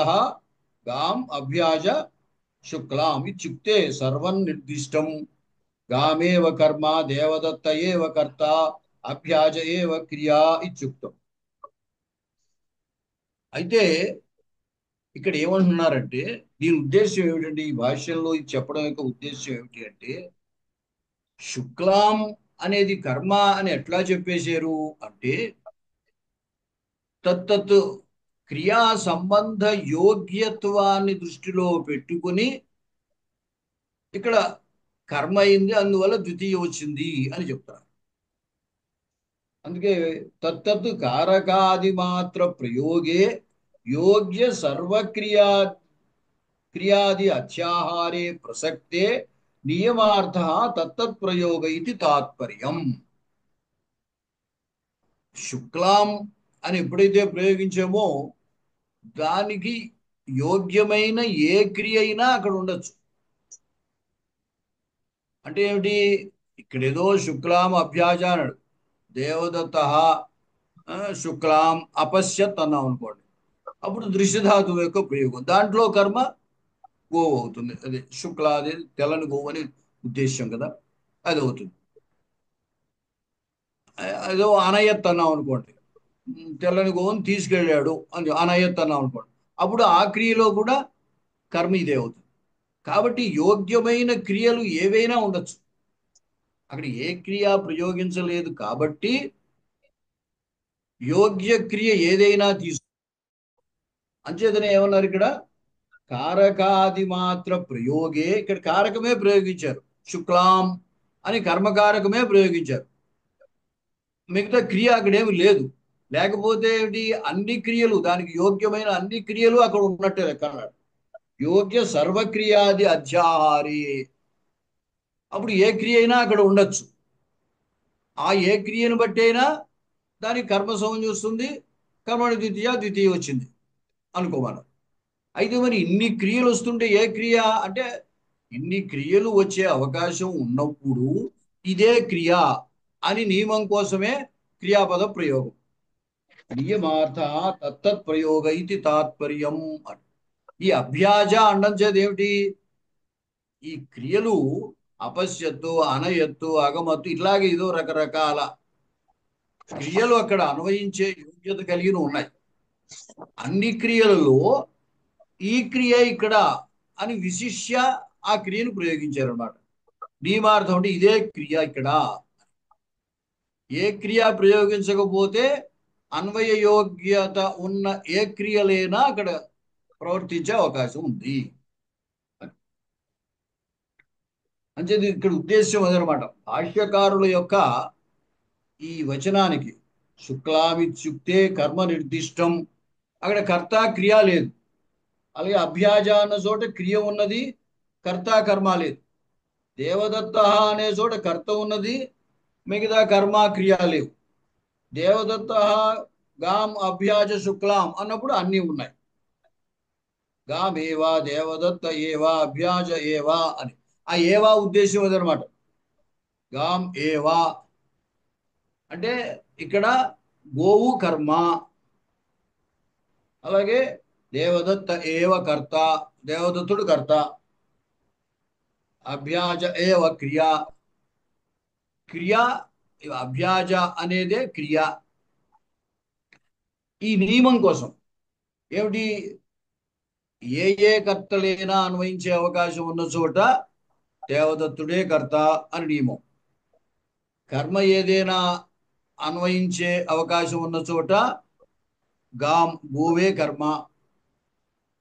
గాం అభ్యాజ శుక్లాం ఇత్యుక్తే సర్వం నిర్దిష్టం. గామేవ కర్మ దేవదత్త ఏవ కర్త అభ్యాజ ఏవ క్రియా ఇత్యుక్తం. అయితే ఇక్కడ ఏమంటున్నారంటే దీని ఉద్దేశం ఏమిటంటే, ఈ భాష్యంలో ఇది చెప్పడం యొక్క ఉద్దేశం ఏమిటి అంటే, శుక్లాం అనేది కర్మ అని ఎట్లా చెప్పేశారు అంటే, తత్తత్ క్రియా సంబంధ యోగ్యత్వాన్ని దృష్టిలో పెట్టుకుని ఇక్కడ కర్మ అయింది, అందువల్ల ద్వితీయ వచ్చింది అని చెప్తారు. అందుకే తత్తత్ కారకాది మాత్ర ప్రయోగే యోగ్య సర్వక్రియా క్రియాది అత్యాహారే ప్రసక్తే నియమార్థ తత్తత్ ప్రయోగ ఇది తాత్పర్యం. శుక్లాం అని ఎప్పుడైతే ప్రయోగించామో దానికి యోగ్యమైన ఏ క్రియ అయినా అక్కడ ఉండొచ్చు. అంటే ఏమిటి? ఇక్కడ ఏదో శుక్లాం అభ్యాజ అన్నాడు, దేవదత్త శుక్లాం అపశ్యత్ అన్నాం అనుకోండి, అప్పుడు దృశ్యధాతువు యొక్క ప్రయోగం, దాంట్లో కర్మ గోవు అవుతుంది. అదే శుక్లాది తెల్లని గోవు అని ఉద్దేశ్యం కదా, అది అవుతుంది. ఏదో అనయత్ అన్నాం అనుకోండి, తెల్లని గోవుని తీసుకెళ్ళాడు అని అనయత్ అన్నాం అనుకోండి, అప్పుడు ఆ క్రియలో కూడా కర్మ ఇదే అవుతుంది. కాబట్టి యోగ్యమైన క్రియలు ఏవైనా ఉండొచ్చు, అక్కడ ఏ క్రియ ప్రయోగించలేదు కాబట్టి యోగ్య క్రియ ఏదైనా అంచేతనే ఏమన్నారు ఇక్కడ, కారకాది మాత్ర ప్రయోగే, ఇక్కడ కారకమే ప్రయోగించారు. శుక్లాం అని కర్మకారకమే ప్రయోగించారు. మిగతా క్రియ అక్కడేమి లేదు. లేకపోతే ఏమిటి, అన్ని క్రియలు, దానికి యోగ్యమైన అన్ని క్రియలు అక్కడ ఉన్నట్టే లెక్క అన్నాడు. యోగ్య సర్వక్రియాది అధ్యాహారి. అప్పుడు ఏ క్రియ అయినా అక్కడ ఉండొచ్చు. ఆ ఏ క్రియను బట్టి అయినా దానికి కర్మ సంజ్ఞ వస్తుంది. కర్మని ద్వితీయ ద్వితీయ వచ్చింది అనుకోవాలి. అయితే మరి ఇన్ని క్రియలు వస్తుంటే ఏ క్రియ అంటే, ఇన్ని క్రియలు వచ్చే అవకాశం ఉన్నప్పుడు ఇదే క్రియ అని నియమం కోసమే క్రియాపద ప్రయోగం. నియమార్థ తత్తత్ ప్రయోగ ఇది తాత్పర్యం. ఈ అభ్యాజ అండం చేత ఏమిటి, ఈ క్రియలు అపశ్యత్తు, అనయత్తు, అగమత్తు ఇట్లాగే ఏదో రకరకాల క్రియలు అక్కడ అన్వయించే యోగ్యత కలిగి ఉన్నాయి. అన్ని క్రియలలో ఈ క్రియ ఇక్కడ అని విశిష్య ఆ క్రియను ప్రయోగించారు అన్నమాట. నియమార్థం అంటే ఇదే క్రియ ఇక్కడ. ఏ క్రియ ప్రయోగించకపోతే అన్వయ యోగ్యత ఉన్న ఏ క్రియలైనా అక్కడ ప్రవర్తించే అవకాశం ఉంది. అంచేది ఇక్కడ ఉద్దేశ్యం అదనమాట. భాష్యకారుల యొక్క ఈ వచనానికి శుక్లామిత్యుక్తే కర్మ నిర్దిష్టం, అక్కడ కర్త క్రియ లేదు. అలాగే అభ్యాజ అన్న చోట క్రియ ఉన్నది, కర్త కర్మ లేదు. దేవదత్త అనే చోట కర్త ఉన్నది, మిగతా కర్మ క్రియ లేవు. దేవదత్త గాం అభ్యాజ శుక్లాం అన్నప్పుడు అన్నీ ఉన్నాయి. గాం ఏవా దేవదత్త ఏవా అభ్యాజ ఏవా అని ఆ ఏవా ఉద్దేశం అదనమాట. గాం ఏవా అంటే ఇక్కడ గోవు కర్మ, అలాగే దేవదత్త ఏవ కర్త, దేవదత్తుడు కర్త, అభ్యాజ ఏవ క్రియ, క్రియ అభ్యాజ అనేదే క్రియ. ఈ నియమం కోసం ఏమిటి, ఏ ఏ కర్తలైనా అన్వయించే అవకాశం ఉన్న చోట దేవదత్తుడే కర్త అని నియమం. కర్మ ఏదైనా అన్వయించే అవకాశం ఉన్న చోట గాం గోవే కర్మ.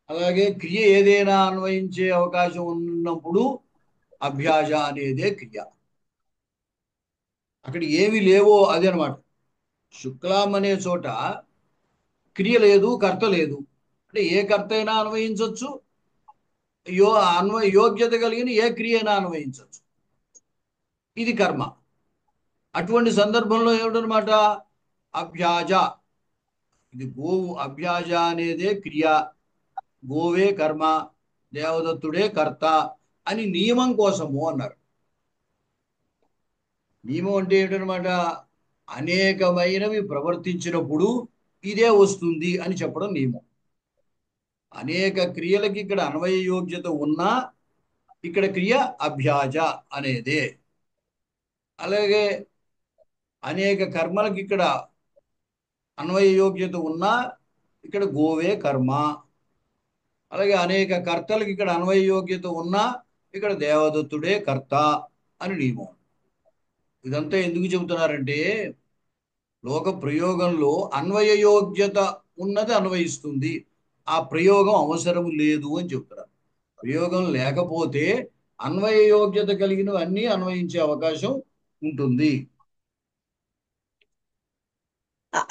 అలాగే క్రియ ఏదైనా అన్వయించే అవకాశం ఉన్నప్పుడు అభ్యాజ అనేదే క్రియ. అక్కడ ఏమి లేవో అదే అనమాట. శుక్లాం అనే చోట క్రియ లేదు, కర్త లేదు. అంటే ఏ కర్త అయినా అన్వయించవచ్చు, యోగ్యత కలిగిన ఏ క్రియ అయినా అన్వయించవచ్చు. ఇది కర్మ. అటువంటి సందర్భంలో ఏమిటనమాట, అభ్యాజ, ఇది గోవు అభ్యాజ అనేదే క్రియ, గోవే కర్మ, దేవదత్తుడే కర్త అని నియమం కోసము అన్నారు. నియమం అంటే ఏమిటనమాట, అనేకమైనవి ప్రవర్తించినప్పుడు ఇదే వస్తుంది అని చెప్పడం నియమం. అనేక క్రియలకి ఇక్కడ అన్వయ యోగ్యత ఉన్నా ఇక్కడ క్రియ అభ్యాజ అనేదే. అలాగే అనేక కర్మలకి ఇక్కడ అన్వయ యోగ్యత ఉన్నా ఇక్కడ గోవే కర్మ. అలాగే అనేక కర్తలకి ఇక్కడ అన్వయ యోగ్యత ఉన్నా ఇక్కడ దేవదత్తుడే కర్త అని నియమం. ఇదంతా ఎందుకు చెబుతున్నారంటే, లోక ప్రయోగంలో అన్వయ యోగ్యత ఉన్నది అన్వయిస్తుంది, ఆ ప్రయోగం అవసరం లేదు అని చెప్తున్నారు. ప్రయోగం లేకపోతే అన్వయ యోగ్యత కలిగినవి అన్నీ అన్వయించే అవకాశం ఉంటుంది.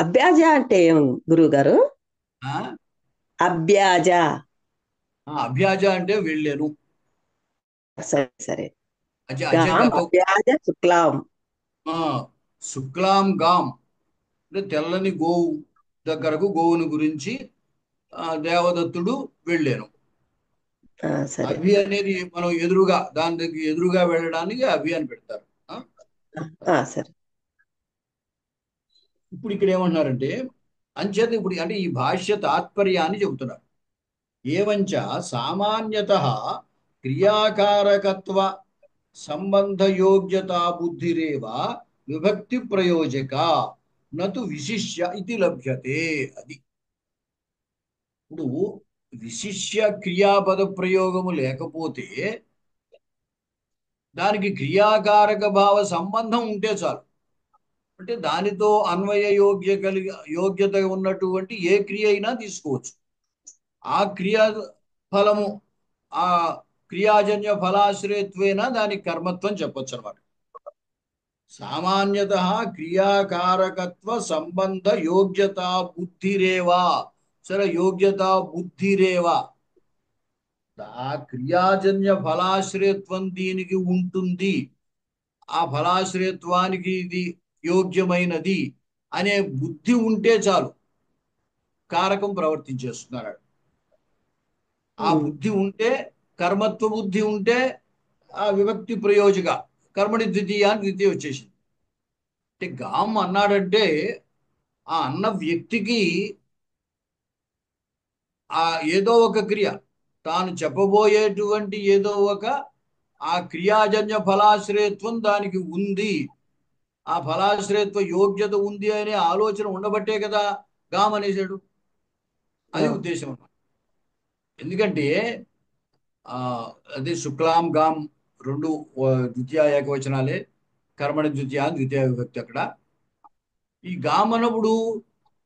అభ్యాజ అంటే ఏం గురువు గారు? ఆ అభ్యాజ. అభ్యాజ అంటే వెళ్ళాను. సరే సరే. అజ గాం గత అభ్యాజ శుక్లాం. శుక్లాం గాం అంటే తెల్లని గోవు దగ్గరకు గోవుని గురించి దేవదత్తుడు వెళ్ళాను. సరే. అభి అనేది మనం ఎదురుగా దాని దగ్గర ఎదురుగా వెళ్ళడానికి అభి అని పెడతారు. సరే. ఇప్పుడు ఇక్కడ ఏమంటున్నారంటే, అంచేత ఇప్పుడు అంటే ఈ భాష్య తాత్పర్యాన్ని చెబుతున్నారు. ఏవంచ సామాన్యత క్రియాకారకత్వ సంబంధయోగ్యతా బుద్ధిరేవ విభక్తి ప్రయోజక నతు విశిష్య ఇది లభ్యతే. అది ఇప్పుడు విశిష్య క్రియాపద ప్రయోగము లేకపోతే దానికి క్రియాకారక భావ సంబంధం ఉంటే చాలు. అంటే దానితో అన్వయ యోగ్యత ఉన్నటువంటి ఏ క్రియ అయినా తీసుకోవచ్చు. ఆ క్రియా ఫలము, ఆ క్రియాజన్య ఫలాశ్రయత్వేన దానికి కర్మత్వం చెప్పొచ్చు అనమాట. సామాన్యత క్రియాకారకత్వ సంబంధ యోగ్యత బుద్ధిరేవా. సరే, యోగ్యత బుద్ధిరేవా, ఆ క్రియాజన్య ఫలాశ్రయత్వం దీనికి ఉంటుంది, ఆ ఫలాశ్రయత్వానికి ఇది యోగ్యమైనది అనే బుద్ధి ఉంటే చాలు, కారకం ప్రవర్తించేస్తున్నాడు. ఆ ఉమ్, బుద్ధి ఉంటే, కర్మత్వ బుద్ధి ఉంటే ఆ విభక్తి ప్రయోజక కర్మని ద్వితీయ అని ద్వితీయ వచ్చేసింది. అంటే గాం అన్నాడంటే ఆ అన్న వ్యక్తికి ఆ ఏదో ఒక క్రియ, తాను చెప్పబోయేటువంటి ఏదో ఒక ఆ క్రియాజన్య ఫలాశ్రయత్వం దానికి ఉంది, ఆ ఫలాశ్రయత్వ యోగ్యత ఉంది అనే ఆలోచన ఉండబట్టే కదా గాం అనేసాడు. అది ఆ, ఉద్దేశం అన్నమాట. ఎందుకంటే ఆ అదే శుక్లాం గాం రెండు ద్వితీయ ఏకవచనాలే, కర్మని ద్వితీయ ద్వితీయ విభక్తి అక్కడ. ఈ గాం అన్నప్పుడు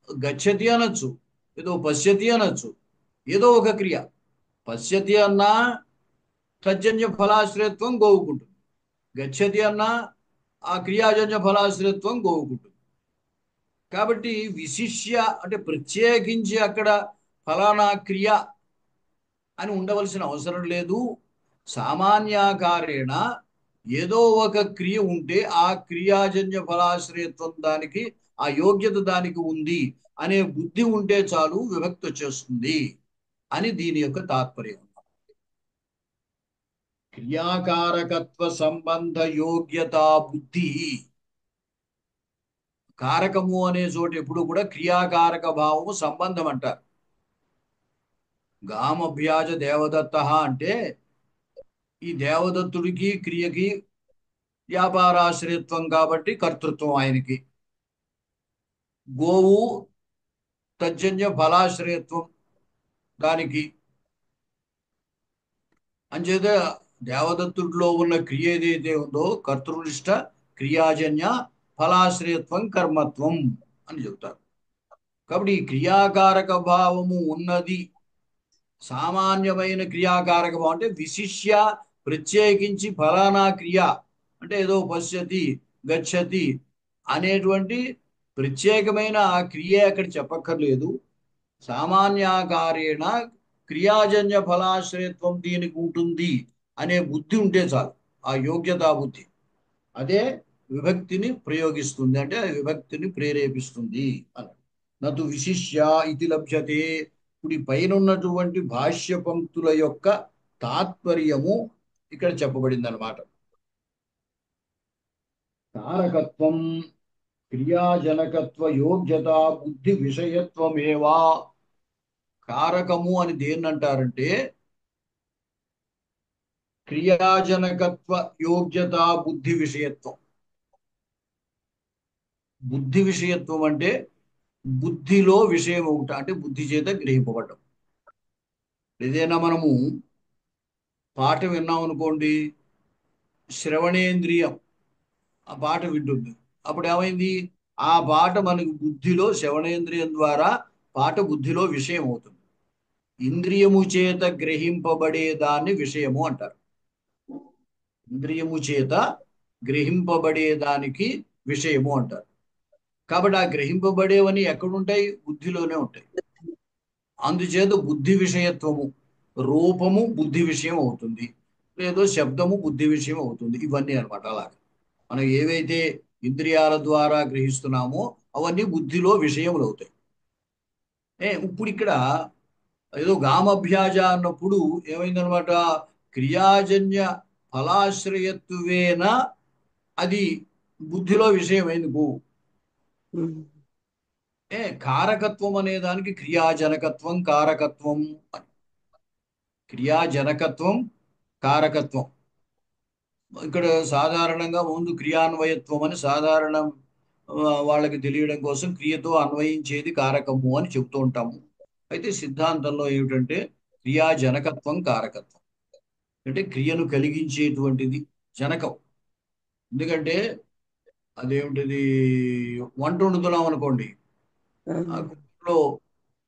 గచ్చతి అనొచ్చు, ఏదో పశ్యతి అనొచ్చు, ఏదో ఒక క్రియ. పశ్యతి అన్నా తజ్జన్య ఫలాశ్రయత్వం గోవుకుంటుంది, గచ్చతి అన్నా ఆ క్రియాజన్య ఫలాశ్రయత్వం గోవుకుంటుంది. కాబట్టి విశిష్య అంటే ప్రత్యేకించి అక్కడ ఫలానా క్రియ అని ఉండవలసిన అవసరం లేదు. సామాన్యాకారేణ ఏదో ఒక క్రియ ఉంటే ఆ క్రియాజన్య ఫలాశ్రయత్వం దానికి, ఆ యోగ్యత దానికి ఉంది అనే బుద్ధి ఉంటే చాలు, విభక్తి వచ్చేస్తుంది అని దీని యొక్క తాత్పర్యం. క్రియాకారకత్వ సంబంధ యోగ్యతా బుద్ధి. కారకము అనే చోట ఎప్పుడు కూడా క్రియాకారక భావము సంబంధం అంటారు. గామభ్యాజ దేవదత్త అంటే ఈ దేవదత్తుడికి క్రియకి వ్యాపారాశ్రయత్వం కాబట్టి కర్తృత్వం ఆయనకి. గోవు తజ్జన్య ఫలాశ్రయత్వం దానికి. అంచేత దేవదత్తుడిలో ఉన్న క్రియ ఏదైతే ఉందో కర్తృనిష్ట క్రియాజన్య ఫలాశ్రయత్వం కర్మత్వం అని చెబుతారు. కాబట్టి ఈ క్రియాకారక భావము ఉన్నది, సామాన్యమైన క్రియాకారక భావం అంటే విశిష్య ప్రత్యేకించి ఫలానా క్రియ అంటే ఏదో పశ్యతి గచ్చతి అనేటువంటి ప్రత్యేకమైన ఆ క్రియ అక్కడ చెప్పక్కర్లేదు. సామాన్యాకారేణ క్రియాజన్య ఫలాశ్రయత్వం దీనికి ఉంటుంది అనే బుద్ధి ఉంటే చాలు, ఆ యోగ్యతా బుద్ధి. అదే విభక్తిని ప్రయోగిస్తుంది, అంటే విభక్తిని ప్రేరేపిస్తుంది అని. నతు విశిష్య ఇది లభ్యతే. ఇప్పుడు ఈ పైన ఉన్నటువంటి భాష్య పంక్తుల యొక్క తాత్పర్యము ఇక్కడ చెప్పబడింది అనమాట. కారకత్వం క్రియాజనకత్వ యోగ్యత బుద్ధి విషయత్వమేవా. కారకము అని దేన్ని అంటారంటే క్రియాజనకత్వ యోగ్యత బుద్ధి విషయత్వం. బుద్ధి విషయత్వం అంటే బుద్ధిలో విషయం ఒకట, అంటే బుద్ధి చేత గ్రహింపబడ్డం. ఏదైనా మనము పాట విన్నాం అనుకోండి, శ్రవణేంద్రియం ఆ పాట వింటుంది, అప్పుడు ఏమైంది, ఆ పాట మనకు బుద్ధిలో శ్రవణేంద్రియం ద్వారా పాట బుద్ధిలో విషయం అవుతుంది. ఇంద్రియము చేత గ్రహింపబడే దాన్ని విషయము అంటారు. ఇంద్రియము చేత గ్రహింపబడేదానికి విషయము అంటారు. కాబట్టి ఆ గ్రహింపబడేవని ఎక్కడుంటాయి, బుద్ధిలోనే ఉంటాయి. అందుచేత బుద్ధి విషయత్వము, రూపము బుద్ధి విషయం అవుతుంది, లేదో శబ్దము బుద్ధి విషయం అవుతుంది. ఇవన్నీ అనమాట. అలాగే మనం ఏవైతే ఇంద్రియాల ద్వారా గ్రహిస్తున్నామో అవన్నీ బుద్ధిలో విషయములు అవుతాయి. ఇప్పుడు ఇక్కడ ఏదో గామభ్యాజ అన్నప్పుడు ఏమైందనమాట, క్రియాజన్య ఫలాశ్రయత్వేన అది బుద్ధిలో విషయం ఎందుకు. ఉమ్, కారకత్వం అనే దానికి క్రియాజనకత్వం కారకత్వం అని. క్రియాజనకత్వం కారకత్వం. ఇక్కడ సాధారణంగా ముందు క్రియాన్వయత్వం అని సాధారణ వాళ్ళకి తెలియడం కోసం క్రియతో అన్వయించేది కారకము అని చెబుతూ ఉంటాము. అయితే సిద్ధాంతంలో ఏమిటంటే క్రియాజనకత్వం కారకత్వం, అంటే క్రియను కలిగించేటువంటిది జనకం. ఎందుకంటే అదేమిటిది, వంట వండుతున్నాం అనుకోండి, ఆ, ఆ కుక్కర్లో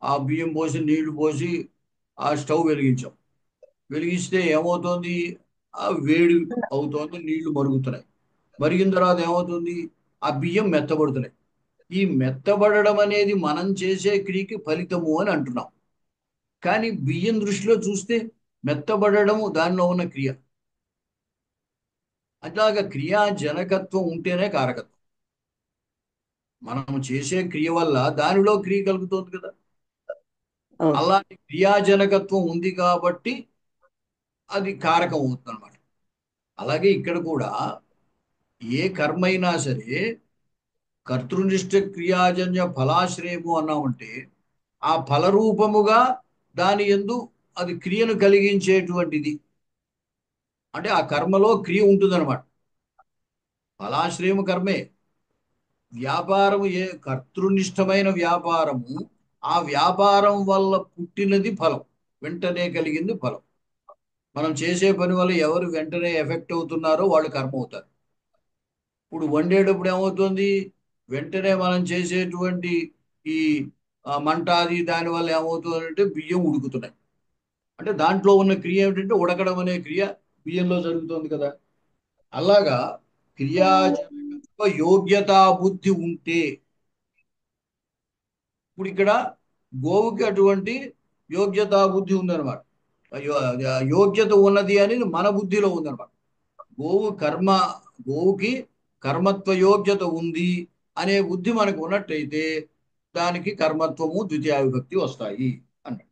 ఆ బియ్యం పోసి నీళ్లు పోసి ఆ స్టవ్ వెలిగించాం. వెలిగిస్తే ఏమవుతోంది? ఆ వేడి అవుతోంది, నీళ్లు మరుగుతున్నాయి. మరిగిన తర్వాత ఏమవుతుంది? ఆ బియ్యం మెత్తబడుతున్నాయి. ఈ మెత్తబడడం అనేది మనం చేసే క్రియకి ఫలితము అని అంటున్నాం. కానీ బియ్యం దృష్టిలో చూస్తే మెత్తబడడము దానిలో ఉన్న క్రియ. అట్లాగా క్రియాజనకత్వం ఉంటేనే కారకత్వం. మనం చేసే క్రియ వల్ల దానిలో క్రియ కలుగుతోంది కదా. అవును. అలాంటి క్రియాజనకత్వం ఉంది కాబట్టి అది కారకం అవుతుంది అనమాట. అలాగే ఇక్కడ కూడా ఏ కర్మ అయినా సరే కర్తృనిష్ట క్రియాజన్య ఫలాశ్రయము అన్నామంటే ఆ ఫలరూపముగా దాని యందు అది క్రియను కలిగించేటువంటిది. అంటే ఆ కర్మలో క్రియ ఉంటుందన్నమాట. ఫలాశ్రయము కర్మే. వ్యాపారము కర్తృనిష్టమైన వ్యాపారము, ఆ వ్యాపారం వల్ల పుట్టినది ఫలం, వెంటనే కలిగింది ఫలం. మనం చేసే పని వల్ల ఎవరు వెంటనే ఎఫెక్ట్ అవుతున్నారో వాళ్ళు కర్మ అవుతారు. ఇప్పుడు వండేటప్పుడు ఏమవుతుంది? వెంటనే మనం చేసేటువంటి ఈ మంట అది దాని వల్ల ఏమవుతుందంటే బియ్యం ఉడుకుతున్నాయి. అంటే దాంట్లో ఉన్న క్రియ ఏమిటంటే ఉడకడం అనే క్రియ బియ్యంలో జరుగుతుంది కదా. అలాగా క్రియాజనకత్వ యోగ్యతా బుద్ధి ఉంటే, ఇప్పుడు ఇక్కడ గోవుకి అటువంటి యోగ్యతా బుద్ధి ఉందన్నమాట. యోగ్యత ఉన్నది అనేది మన బుద్ధిలో ఉందన్నమాట. గోవు కర్మ గోవుకి కర్మత్వ యోగ్యత ఉంది అనే బుద్ధి మనకు ఉన్నట్టయితే దానికి కర్మత్వము ద్వితీయ విభక్తి వస్తాయి అన్నాడు.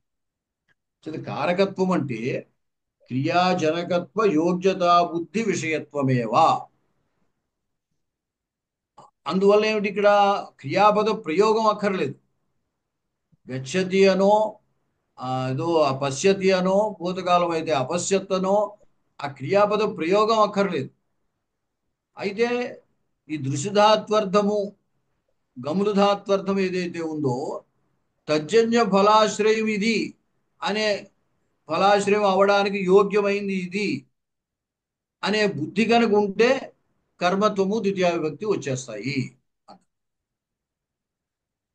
సో ఇది కారకత్వం అంటే క్రియాజనకత్వ యోగ్యతా బుద్ధి విషయత్వమేవా. అందువల్ల ఏమిటి? ఇక్కడ క్రియాపద ప్రయోగం అక్కర్లేదు. గచ్చతి అనో ఏదో పశ్యతి అనో, భూతకాలం అయితే అపశ్యత్ అనో, ఆ క్రియాపద ప్రయోగం అక్కర్లేదు. అయితే ఈ దృశధాత్వర్థము గములుధాత్వర్థం ఏదైతే ఉందో తజ్జన్య ఫలాశ్రయం ఇది అనే ఫలాశ్రయం అవడానికి యోగ్యమైంది ఇది అనే బుద్ధి కనుక ఉంటే కర్మత్వము ద్వితీయ విభక్తి వచ్చేస్తాయి.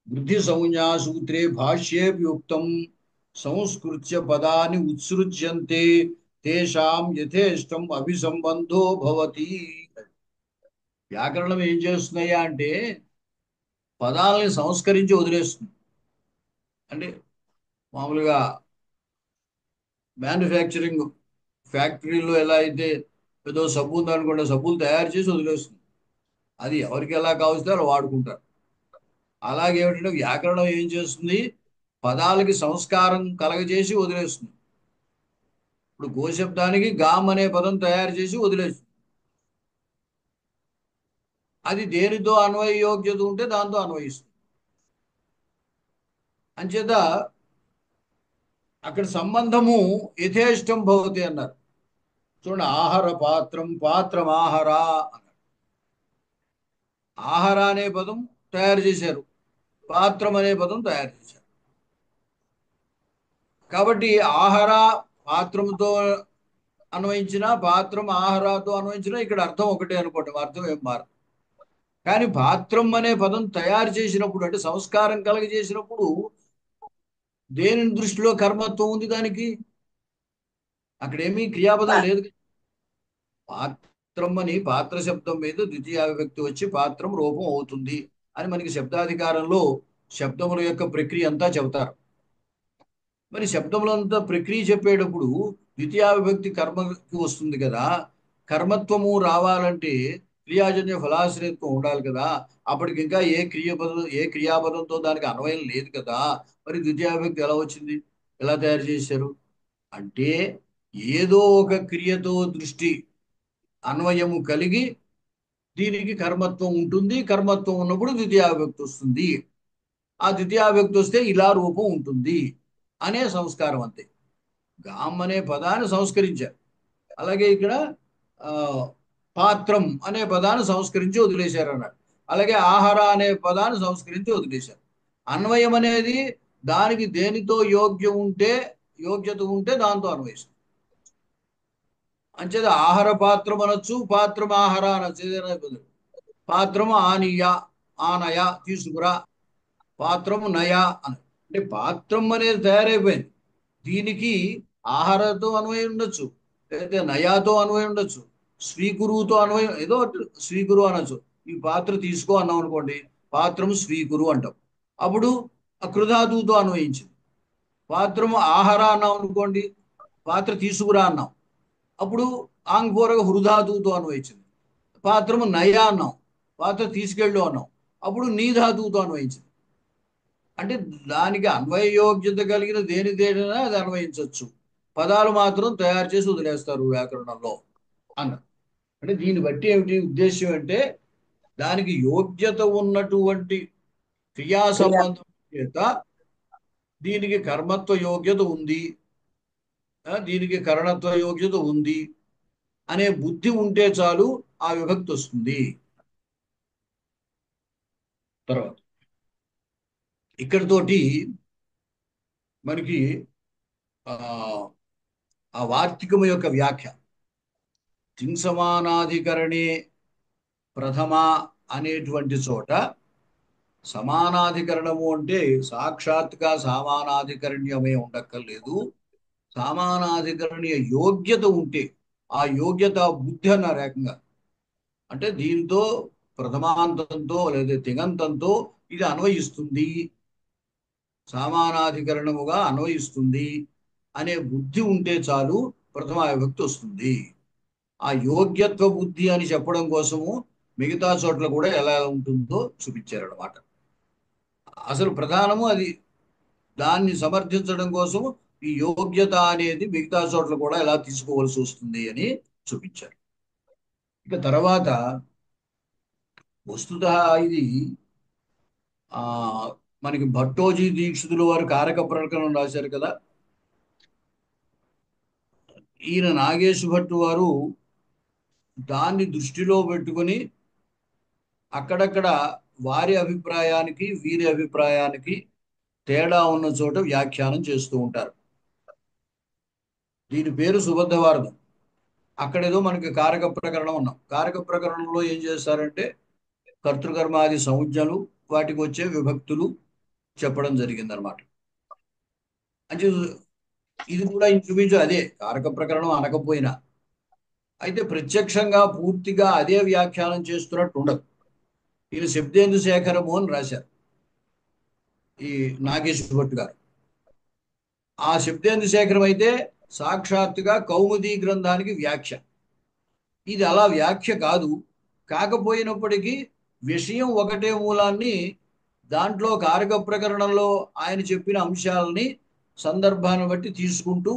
బుద్ధి సంజ్ఞా సూత్రే భాష్యేప్యుక్తం సంస్కృత్య పదాన్ని ఉత్సృజ్యంతే తేషాం యథేష్టం అభిసంబంధో భవతి. వ్యాకరణం ఏం చేస్తున్నాయా అంటే పదాలని సంస్కరించి వదిలేస్తుంది. అంటే మామూలుగా మ్యానుఫ్యాక్చరింగ్ ఫ్యాక్టరీలో ఎలా అయితే ఏదో సబ్బు ఉందనుకోండి, సబ్బులు తయారు చేసి వదిలేస్తుంది. అది ఎవరికి ఎలా కావస్తే అలా వాడుకుంటారు. అలాగే ఏమిటంటే వ్యాకరణం ఏం చేస్తుంది? పదాలకి సంస్కారం కలగజేసి వదిలేస్తుంది. ఇప్పుడు గోశబ్దానికి గామ్ అనే పదం తయారు చేసి వదిలేస్తుంది. అది దేనితో అన్వయ యోగ్యత ఉంటే దాంతో అన్వయిస్తుంది. అంచేత అక్కడ సంబంధము యథేష్టం భవతి అన్నారు. చూడండి, ఆహార పాత్రం పాత్రం ఆహార అన్నారు. ఆహార అనే పదం తయారు చేశారు, పాత్రం అనే పదం తయారు చేశారు. కాబట్టి ఆహార పాత్రముతో అన్వయించిన, పాత్రం ఆహారతో అన్వయించిన ఇక్కడ అర్థం ఒకటే అనుకోండి, అర్థం ఏం మారదు. కానీ పాత్రం అనే పదం తయారు చేసినప్పుడు అంటే సంస్కారం కలగజేసినప్పుడు దేని దృష్టిలో కర్మత్వం ఉంది దానికి? అక్కడేమీ క్రియాపదం లేదు. పాత్రం అని పాత్ర శబ్దం మీద ద్వితీయ విభక్తి వచ్చి పాత్రం రూపం అవుతుంది అని మనకి శబ్దాధికారంలో శబ్దముల యొక్క ప్రక్రియ అంతా చెబుతారు. మరి శబ్దములంతా ప్రక్రియ చెప్పేటప్పుడు ద్వితీయ విభక్తి కర్మకి వస్తుంది కదా. కర్మత్వము రావాలంటే క్రియాజన్య ఫలాశ్రయత్వం ఉండాలి కదా. అప్పటికి ఇంకా ఏ క్రియాపదంతో దానికి అన్వయం లేదు కదా. మరి ద్వితీయ విభక్తి ఎలా వచ్చింది? ఎలా తయారు చేశారు? అంటే ఏదో ఒక క్రియతో దృష్టి అన్వయము కలిగి దీనికి కర్మత్వం ఉంటుంది. కర్మత్వం ఉన్నప్పుడు ద్వితీయ విభక్తి వస్తుంది. ఆ ద్వితీయ విభక్తి వస్తే ఇలా రూపం ఉంటుంది అనే సంస్కారం అంతే. గామ్ అనే పదాన్ని సంస్కరించారు. అలాగే ఇక్కడ ఆ పాత్రం అనే పదాన్ని సంస్కరించి వదిలేశారు అన్నాడు. అలాగే ఆహార అనే పదాన్ని సంస్కరించి వదిలేశారు. అన్వయం అనేది దానికి దేనితో యోగ్యత ఉంటే దాంతో అన్వయిస్తుంది. అంచేది ఆహార పాత్రం అనొచ్చు, పాత్రం ఆహార అనొచ్చు, ఏదైనా కుదరదు. పాత్రము ఆనీయ, ఆనయ తీసుకురా, పాత్రము నయ అని. అంటే పాత్రం అనేది తయారైపోయింది, దీనికి ఆహారతో అన్వయం ఉండొచ్చు, లేకపోతే నయాతో అన్వయం ఉండొచ్చు, స్వీకురుతో అన్వయం ఏదో ఒకటి స్వీకురు అనొచ్చు. ఈ పాత్ర తీసుకో అన్నాం అనుకోండి, పాత్రము స్వీకురు అంటాం. అప్పుడు ఆ కృధాతువుతో అన్వయించింది. పాత్రము ఆహార అన్నాం అనుకోండి, పాత్ర తీసుకురా అన్నాం. అప్పుడు ఆంగ్పూరక హృధాతువుతో అన్వయించింది. పాత్రము నయ అన్నాం, పాత్ర తీసుకెళ్ళు అన్నాం. అప్పుడు నీ ధాతువుతో అన్వయించింది. అంటే దానికి అన్వయయోగ్యత కలిగిన దేనిదేనైనా అది అన్వయించవచ్చు. పదాలు మాత్రం తయారు చేసి వదిలేస్తారు వ్యాకరణంలో అన్నారు. అంటే దీన్ని బట్టి ఏమిటి ఉద్దేశ్యం అంటే, దానికి యోగ్యత ఉన్నటువంటి క్రియా క్రియ సంబంధం చేత దీనికి కర్మత్వ యోగ్యత ఉంది, దీనికి కరణత్వ యోగ్యత ఉంది అనే బుద్ధి ఉంటే చాలు ఆ విభక్తి వస్తుంది. తర్వాత ఇక్కడితోటి మనకి ఆ ఆ వార్తికము యొక్క వ్యాఖ్య తింగ్ సమానాధికరణే ప్రథమ అనేటువంటి చోట, సమానాధికరణము అంటే సాక్షాత్గా సమానాధికరణ్యమే ఉండక్కర్లేదు. సమానాధికరణీయ యోగ్యత ఉంటే ఆ యోగ్యత బుద్ధి అన్నారు ఏకంగా. అంటే దీంతో ప్రథమాంతంతో లేదా తిగంతంతో ఇది అన్వయిస్తుంది, సమానాధికరణముగా అన్వయిస్తుంది అనే బుద్ధి ఉంటే చాలు ప్రథమ విభక్తి వస్తుంది. ఆ యోగ్యత్వ బుద్ధి అని చెప్పడం కోసము మిగతా చోట్ల కూడా ఎలా ఉంటుందో చూపించారు అనమాట. అసలు ప్రధానము అది. దాన్ని సమర్థించడం కోసము ఈ యోగ్యత అనేది మిగతా చోట్ల కూడా ఎలా తీసుకోవాల్సి వస్తుంది అని చూపించారు. ఇక తర్వాత వస్తుతః ఇది ఆ మనకి భట్టోజీ దీక్షితులు వారు కారక ప్రకరణం రాశారు కదా. ఈయన నాగేశ్ భట్టు వారు దాన్ని దృష్టిలో పెట్టుకొని అక్కడక్కడ వారి అభిప్రాయానికి వీరి అభిప్రాయానికి తేడా ఉన్న చోట వ్యాఖ్యానం చేస్తూ ఉంటారు. దీని పేరు సుబద్ధవారధం. అక్కడేదో మనకి కారక ప్రకరణం ఉన్నాం. కారక ప్రకరణంలో ఏం చేస్తారంటే కర్తృకర్మాది సంజ్ఞలు, వాటికి వచ్చే విభక్తులు చెప్పడం జరిగిందనమాట. అంటే ఇది కూడా ఇంచుమించు అదే కారక ప్రకరణం అనకపోయినా. అయితే ప్రత్యక్షంగా పూర్తిగా అదే వ్యాఖ్యానం చేస్తున్నట్టు ఉండదు. ఈయన శబ్దేందు శేఖరము అని రాశారు ఈ నాగేశ్వర భట్ గారు. ఆ శబ్దేందు శేఖరం అయితే సాక్షాత్తుగా కౌముదీ గ్రంథానికి వ్యాఖ్య. ఇది అలా వ్యాఖ్య కాదు. కాకపోయినప్పటికీ విషయం ఒకటే మూలాన్ని దాంట్లో కారక ప్రకరణంలో ఆయన చెప్పిన అంశాలని సందర్భాన్ని బట్టి తీసుకుంటూ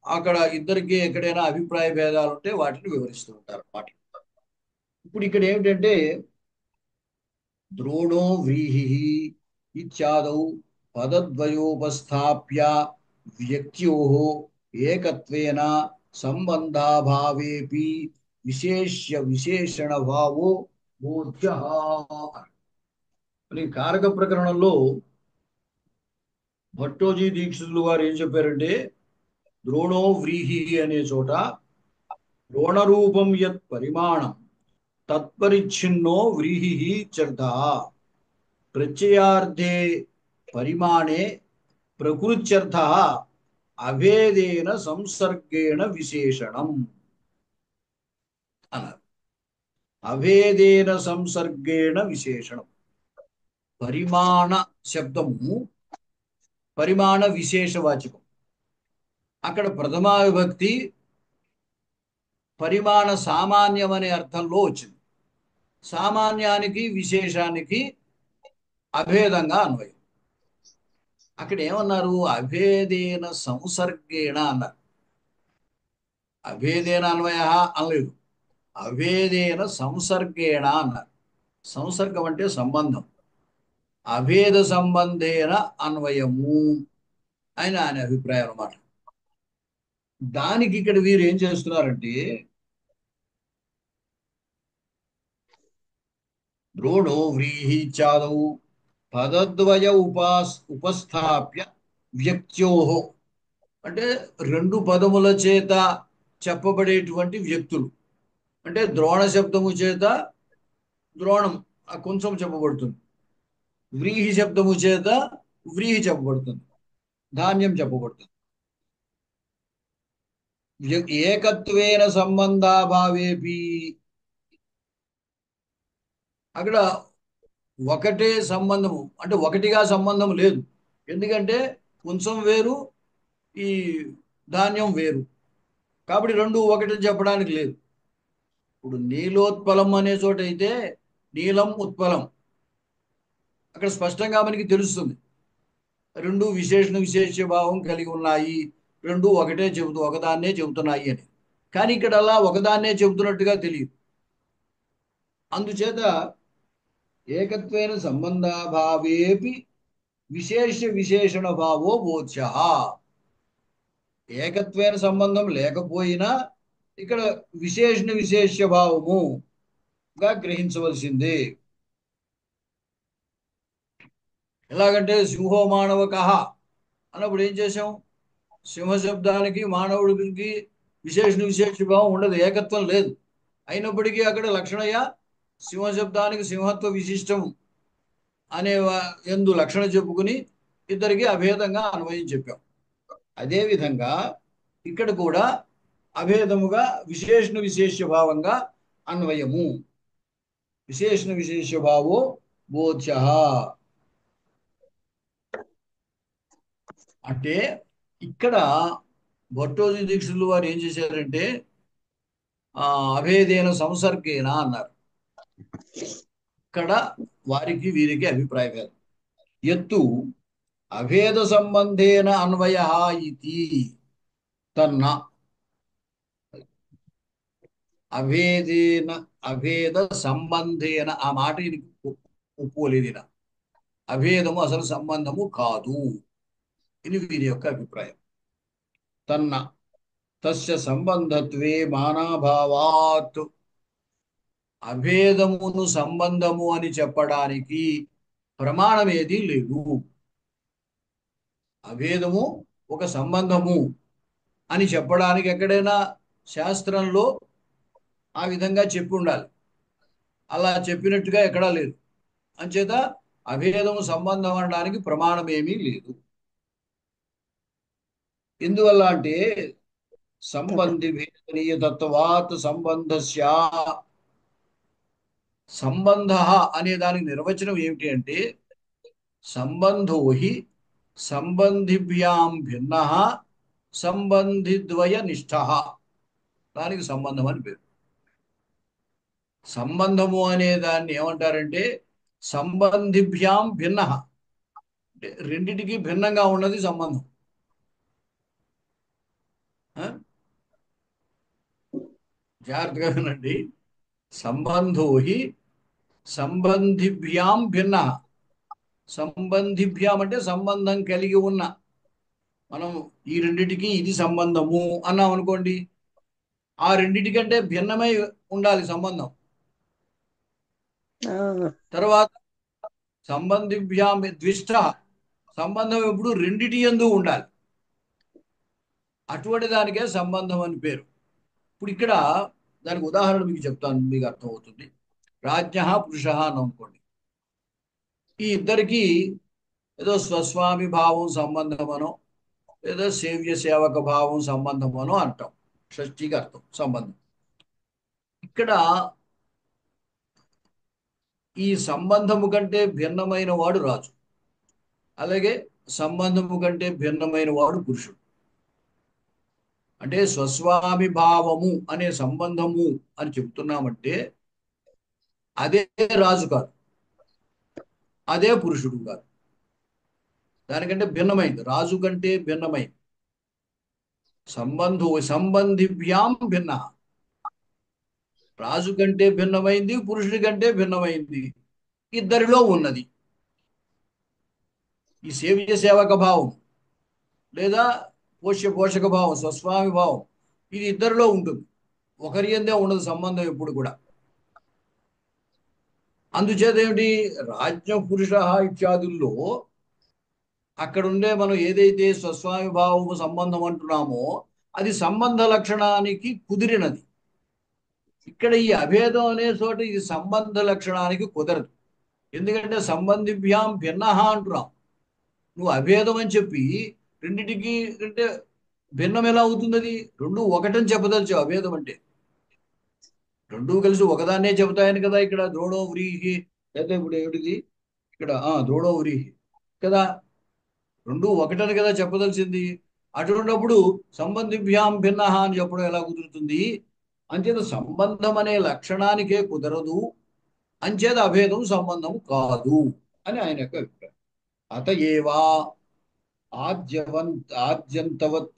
అక్కడ ఇద్దరికి ఎక్కడైనా అభిప్రాయ భేదాలు ఉంటే వాటిని వివరిస్తూ ఉంటారు అన్నమాట. ఇప్పుడు ఇక్కడ ఏమిటంటే ద్రోణో వ్రీహి ఇత్యాదౌ పదద్వయోపస్థాప్య వ్యక్త్యోః ఏకత్వేన సంబంధాభావేపి విశేష్య విశేషణ భావో బోధ్యః. ఈ కారక ప్రకరణంలో భట్టోజీ దీక్షితులు వారు ఏం చెప్పారంటే, ద్రోణో వ్రీహి అనే చోట ద్రోణరూపం యత్ పరిమాణం తత్పరిచ్ఛిన్నో వ్రీహి ఇత్యర్థః. ప్రత్యయార్థే పరిమాణే ప్రకృత్యర్థః అభేదేన సంసర్గేణ విశేషణం అన్నారు. అభేదేన సంసర్గేణ విశేషణం. పరిమాణ శబ్దము పరిమాణ విశేషవాచకం. అక్కడ ప్రథమా విభక్తి పరిమాణ సామాన్యం అనే అర్థంలో వచ్చింది. సామాన్యానికి విశేషానికి అభేదంగా అన్వయం. అక్కడ ఏమన్నారు? అభేదేన సంసర్గేణ అన్నారు. అభేదేన అన్వయ అనలేదు, అభేదేన సంసర్గేణ అన్నారు. సంసర్గం అంటే సంబంధం. అభేద సంబంధేన అన్వయము అని ఆయన అభిప్రాయం అన్నమాట. దానికి ఇక్కడ వీరు ఏం చేస్తున్నారంటే, ద్రోణో వ్రీహి చాదౌ పదద్వయ ఉపస్థాప్య వ్యక్త్యోహో అంటే రెండు పదముల చేత చెప్పబడేటువంటి వ్యక్తులు. అంటే ద్రోణ శబ్దము చేత ద్రోణం కొంచెం చెప్పబడుతుంది, వ్రీహి శబ్దము చేత వ్రీహి చెప్పబడుతుంది, ధాన్యం చెప్పబడుతుంది. ఏకత్వేన సంబంధాభావేపి, అక్కడ ఒకటే సంబంధము అంటే ఒకటిగా సంబంధం లేదు. ఎందుకంటే కొంచెం వేరు, ఈ ధాన్యం వేరు, కాబట్టి రెండు ఒకటి చెప్పడానికి లేదు. ఇప్పుడు నీలోత్పలం అనే చోట అయితే నీలం ఉత్పలం, అక్కడ స్పష్టంగా మనకి తెలుస్తుంది రెండు విశేషణ విశేష భావం కలిగి ఉన్నాయి, రెండు ఒకదాన్నే చెబుతున్నాయి అని. కానీ ఇక్కడ అలా ఒకదాన్నే చెబుతున్నట్టుగా తెలియదు. అందుచేత ఏకత్వేన సంబంధాభావేపి విశేష విశేషణ భావో బోధ్య. ఏకత్వేన సంబంధం లేకపోయినా ఇక్కడ విశేషణ విశేష భావముగా గ్రహించవలసిందే. ఎలాగంటే సింహో మానవకః అన్నప్పుడు ఏం చేసాం? సింహ శబ్దానికి మానవుడికి విశేషణ విశేష భావం ఉండదు, ఏకత్వం లేదు. అయినప్పటికీ అక్కడ లక్షణయ సింహ శబ్దానికి సింహత్వ విశిష్టం అనే ఎందు లక్షణ చెప్పుకుని ఇద్దరికి అభేదంగా అన్వయం చెప్పాం. అదేవిధంగా ఇక్కడ కూడా అభేదముగా విశేషణ విశేష భావంగా అన్వయము. విశేషణ విశేష భావో బోధ్య. అంటే ఇక్కడ భట్టోజీ దీక్షితులు వారు ఏం చేశారంటే అభేదేన సంసర్గేన అన్నారు. ఇక్కడ వారికి వీరికి అభిప్రాయ భేదం. ఎత్తు అభేద సంబంధేన అన్వయ ఇది తన్న అభేదేన అభేద సంబంధేన ఆ మాట ఈయనకి ఒప్పుకోలేదు. ఈయన అభేదము అసలు సంబంధము కాదు ఇది వీరి యొక్క అభిప్రాయం. తన్న తస్య సంబంధత్వే మానాభావాత్, అభేదమును సంబంధము అని చెప్పడానికి ప్రమాణం ఏదీ లేదు. అభేదము ఒక సంబంధము అని చెప్పడానికి ఎక్కడైనా శాస్త్రంలో ఆ విధంగా చెప్పి ఉండాలి, అలా చెప్పినట్టుగా ఎక్కడా లేదు. అంచేత అభేదము సంబంధం అనడానికి ప్రమాణం ఏమీ లేదు. ఎందువల్ల అంటే సంబంధి భేదనీయ తత్వాత్ సంబంధస్య, సంబంధ అనే దానికి నిర్వచనం ఏమిటి అంటే సంబంధో హి సంబంధిభ్యాం భిన్న సంబంధిద్వయ నిష్ఠ, దానికి సంబంధం అని పేరు. సంబంధము అనే దాన్ని ఏమంటారంటే సంబంధిభ్యాం భిన్న, అంటే రెండిటికి భిన్నంగా ఉన్నది సంబంధం. జాగ్రత్తగా వినండి. సంబంధో హి సంబంధిభ్యాం భిన్న, సంబంధిభ్యాం అంటే సంబంధం కలిగి ఉన్న, మనం ఈ రెండిటికి ఇది సంబంధము అన్నాం అనుకోండి, ఆ రెండిటికంటే భిన్నమై ఉండాలి సంబంధం. తర్వాత సంబంధిభ్యాం ద్విష్ట, సంబంధం ఎప్పుడు రెండిటి యందు ఉండాలి, అటువంటి దానికే సంబంధం అని పేరు. ఇప్పుడు ఇక్కడ దానికి ఉదాహరణ మీకు చెప్తాను, మీకు అర్థమవుతుంది. రాజ్ఞ పురుష అని అనుకోండి, ఈ ఇద్దరికి ఏదో స్వస్వామి భావం సంబంధం అనో ఏదో సేవ్య సేవక భావం సంబంధం అనో అంటాం. షష్ఠికి అర్థం సంబంధం. ఇక్కడ ఈ సంబంధము కంటే భిన్నమైన వాడు రాజు, అలాగే సంబంధము కంటే భిన్నమైన వాడు పురుషుడు. అంటే స్వస్వామి భావము అనే సంబంధము అని చెప్తున్నామంటే అదే రాజు కాదు, అదే పురుషుడు కాదు, దానికంటే భిన్నమైంది, రాజు కంటే భిన్నమైంది. సంబంధిభ్యాం భిన్న, రాజు కంటే భిన్నమైంది, పురుషుడి కంటే భిన్నమైంది, ఇద్దరిలో ఉన్నది. ఈ సేవ్య సేవక భావం లేదా పోషక భావం స్వస్వామి భావం ఇది ఇద్దరిలో ఉంటుంది, ఒకరి యందే ఉండదు సంబంధం ఎప్పుడు కూడా. అందుచేత ఏమిటి రాజ్య పురుష ఇత్యాదుల్లో అక్కడ ఉండే మనం ఏదైతే స్వస్వామి భావము సంబంధం అంటున్నామో అది సంబంధ లక్షణానికి కుదిరినది. ఇక్కడ ఈ అభేదం అనే చోట ఇది సంబంధ లక్షణానికి కుదరదు. ఎందుకంటే సంబంధిభ్యాం భిన్న అంటున్నాం, నువ్వు అభేదం అని చెప్పి రెండిటికి అంటే భిన్నం ఎలా అవుతుంది అది? రెండు ఒకటని చెప్పదలుచు అభేదం అంటే. రెండూ కలిసి ఒకదాన్నే చెబుతాయని కదా ఇక్కడ ద్రోణో వ్రీహి. అయితే ఇప్పుడు ఏమిటిది ఇక్కడ ద్రోణో వ్రీహి కదా, రెండు ఒకటని కదా చెప్పదలిచింది. అటువంటిప్పుడు సంబంధిభ్యాం భిన్న అని చెప్పడం ఎలా కుదురుతుంది? అంచేత సంబంధం అనే లక్షణానికే కుదరదు, అంచేత అభేదం సంబంధం కాదు అని ఆయన యొక్క అభిప్రాయం. అత ఏవా ఆద్యంతవత్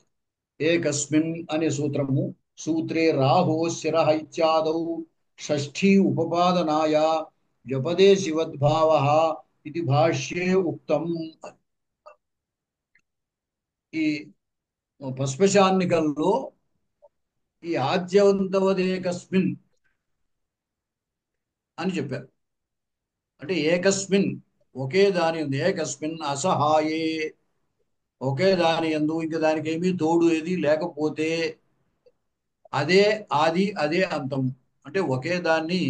ఏకస్మిన్ అనే సూత్రము సూత్రే రాహో శిర ఇత్యాదౌ షష్ఠీ ఉపపాదనాయ వ్యపదేశివద్భావ ఇది భాష్యే ఉక్తం. ఈ పశ్పశాన్నికల్లో ఈ ఆద్యవంతవదేకస్మిన్ అని చెప్పారు. అంటే ఏకస్మిన్ ఒకే దాని ఉంది, ఏకస్మిన్ అసహాయే ఒకే దాని ఎందు ఇంక దానికి ఏమీ తోడు ఏది లేకపోతే అదే ఆది అదే అంతము. అంటే ఒకే దాన్ని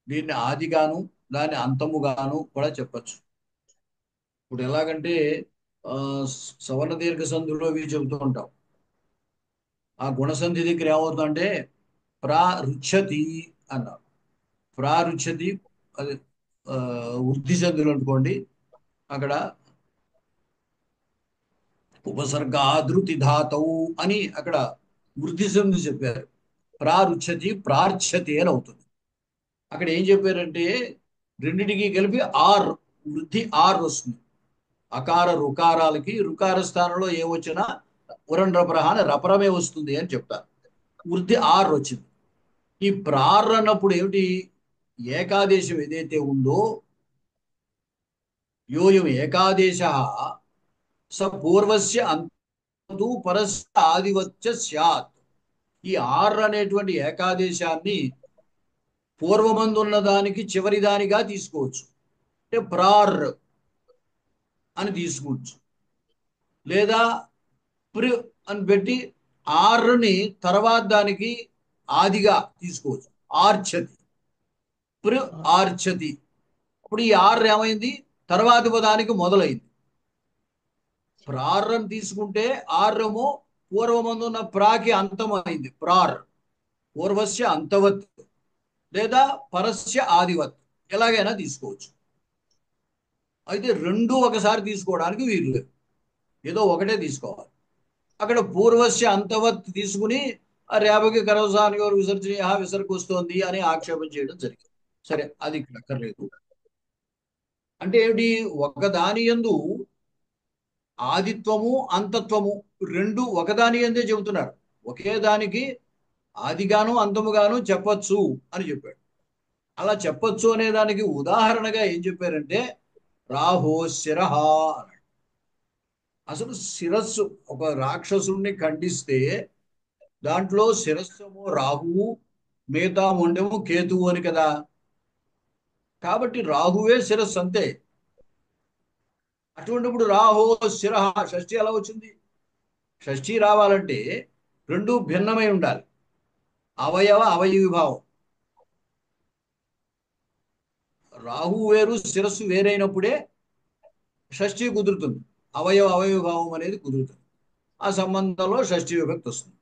దీన్ని ఆదిగాను దాన్ని అంతముగాను కూడా చెప్పచ్చు. ఇప్పుడు ఎలాగంటే ఆ సవర్ణ దీర్ఘ సంధులు అవి చెబుతూ ఉంటాం. ఆ గుణసంధి దగ్గర ఏమవుతుందంటే ప్రారుచ్యతి అన్నారు. ప్రారుచ్యతి అది ఆ, వృద్ధి సంధులు అనుకోండి. అక్కడ ఉపసర్గాధృతి ధాతవు అని అక్కడ వృద్ధి సంధి చెప్పారు. ప్రారుచ్యతి ప్రార్చ్యతి అని అవుతుంది. అక్కడ ఏం చెప్పారంటే రెండిటికి కలిపి ఆర్, వృద్ధి ఆర్ వస్తుంది. అకార రుకారాలకి రుకార స్థానంలో ఏమొచ్చినా ఉరన్ రపరహ అని రపరమే వస్తుంది అని చెప్తారు. వృద్ధి ఆర్ వచ్చింది. ఈ ప్రార్ అన్నప్పుడు ఏమిటి? ఏకాదేశం ఏదైతే ఉందో యోయం ఏకాదేశ స పూర్వస్య అంతు పరస్య ఆదివత్య స్యాత్. ఈ ఆర్ అనేటువంటి ఏకాదేశాన్ని పూర్వమందున్న దానికి చివరి దానిగా తీసుకోవచ్చు. అంటే ప్రార్ అని తీసుకోవచ్చు, లేదా ప్రి అని పెట్టి ఆర్ని తర్వాత దానికి ఆదిగా తీసుకోవచ్చు. ఆర్చతి, ప్రి ఆర్చతి. ఇప్పుడు ఈ ఆర్ ఏమైంది? తర్వాతి పదానికి మొదలైంది. ప్రారం తీసుకుంటే ఆర్రము పూర్వమందున్న ప్రాకి అంతం అయింది. ప్రార్ పూర్వస్య అంతవత్ లేదా పరస్య ఆదివత్ ఎలాగైనా తీసుకోవచ్చు. అయితే రెండు ఒకసారి తీసుకోవడానికి వీలు లేదు, ఏదో ఒకటే తీసుకోవాలి. అక్కడ పూర్వస్య అంతవత్ తీసుకుని ఆ రేపకి కరవసాని వారు విసర్జనీయ విసర్గ వస్తోంది అని ఆక్షేపం చేయడం జరిగింది. సరే, అది ఇక్కడ అక్కర్లేదు. అంటే ఏమిటి? ఒకదాని యందు ఆదిత్వము అంతత్వము రెండు ఒకదాని యందే చెబుతున్నారు. ఒకే దానికి ఆదిగాను అంతముగాను చెప్పచ్చు అని చెప్పాడు. అలా చెప్పొచ్చు అనే దానికి ఉదాహరణగా ఏం చెప్పారంటే రాహో శిరహ అన్నాడు. అసలు శిరస్సు ఒక రాక్షసుణ్ణి ఖండిస్తే దాంట్లో శిరస్సుము రాహువు, మిగతా మొండెము కేతువు అని కదా. కాబట్టి రాహువే శిరస్సు అంతే. అటువంటిప్పుడు రాహో శిరహ షష్ఠి ఎలా వచ్చింది? షష్ఠి రావాలంటే రెండు భిన్నమై ఉండాలి. అవయవ అవయవిభావం. రాహు వేరు శిరస్సు వేరైనప్పుడే షష్ఠి కుదురుతుంది, అవయవ అవయవిభావం అనేది కుదురుతుంది. ఆ సంబంధంలో షష్ఠి విభక్తి వస్తుంది.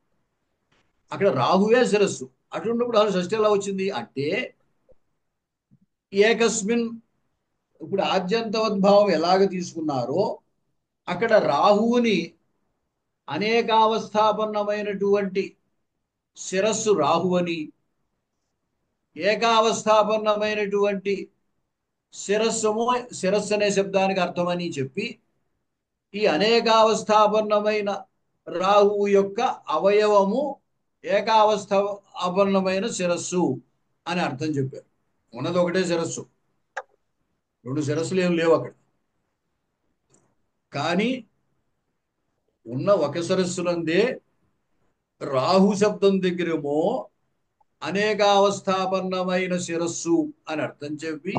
అక్కడ రాహువే శిరస్సు. అటువంటిప్పుడు అసలు షష్ఠి ఎలా వచ్చింది అంటే ఏకస్మిన్. ఇప్పుడు ఆద్యంతవద్భావం ఎలాగ తీసుకున్నారో అక్కడ రాహువుని అనేకావస్థాపన్నమైనటువంటి శిరస్సు రాహువని, ఏకావస్థాపన్నమైనటువంటి శిరస్సుము శిరస్సు అనే శబ్దానికి అర్థమని చెప్పి ఈ అనేకావస్థాపన్నమైన రాహువు యొక్క అవయవము ఏకావస్థాపన్నమైన శిరస్సు అని అర్థం చెప్పారు. ఉన్నది ఒకటే శిరస్సు, రెండు శిరస్సులు ఏం లేవు అక్కడ. కానీ ఉన్న ఒక శిరస్సునందే రాహు శబ్దం దగ్గరేమో అనేకావస్థాపన్నమైన శిరస్సు అని అర్థం చెప్పి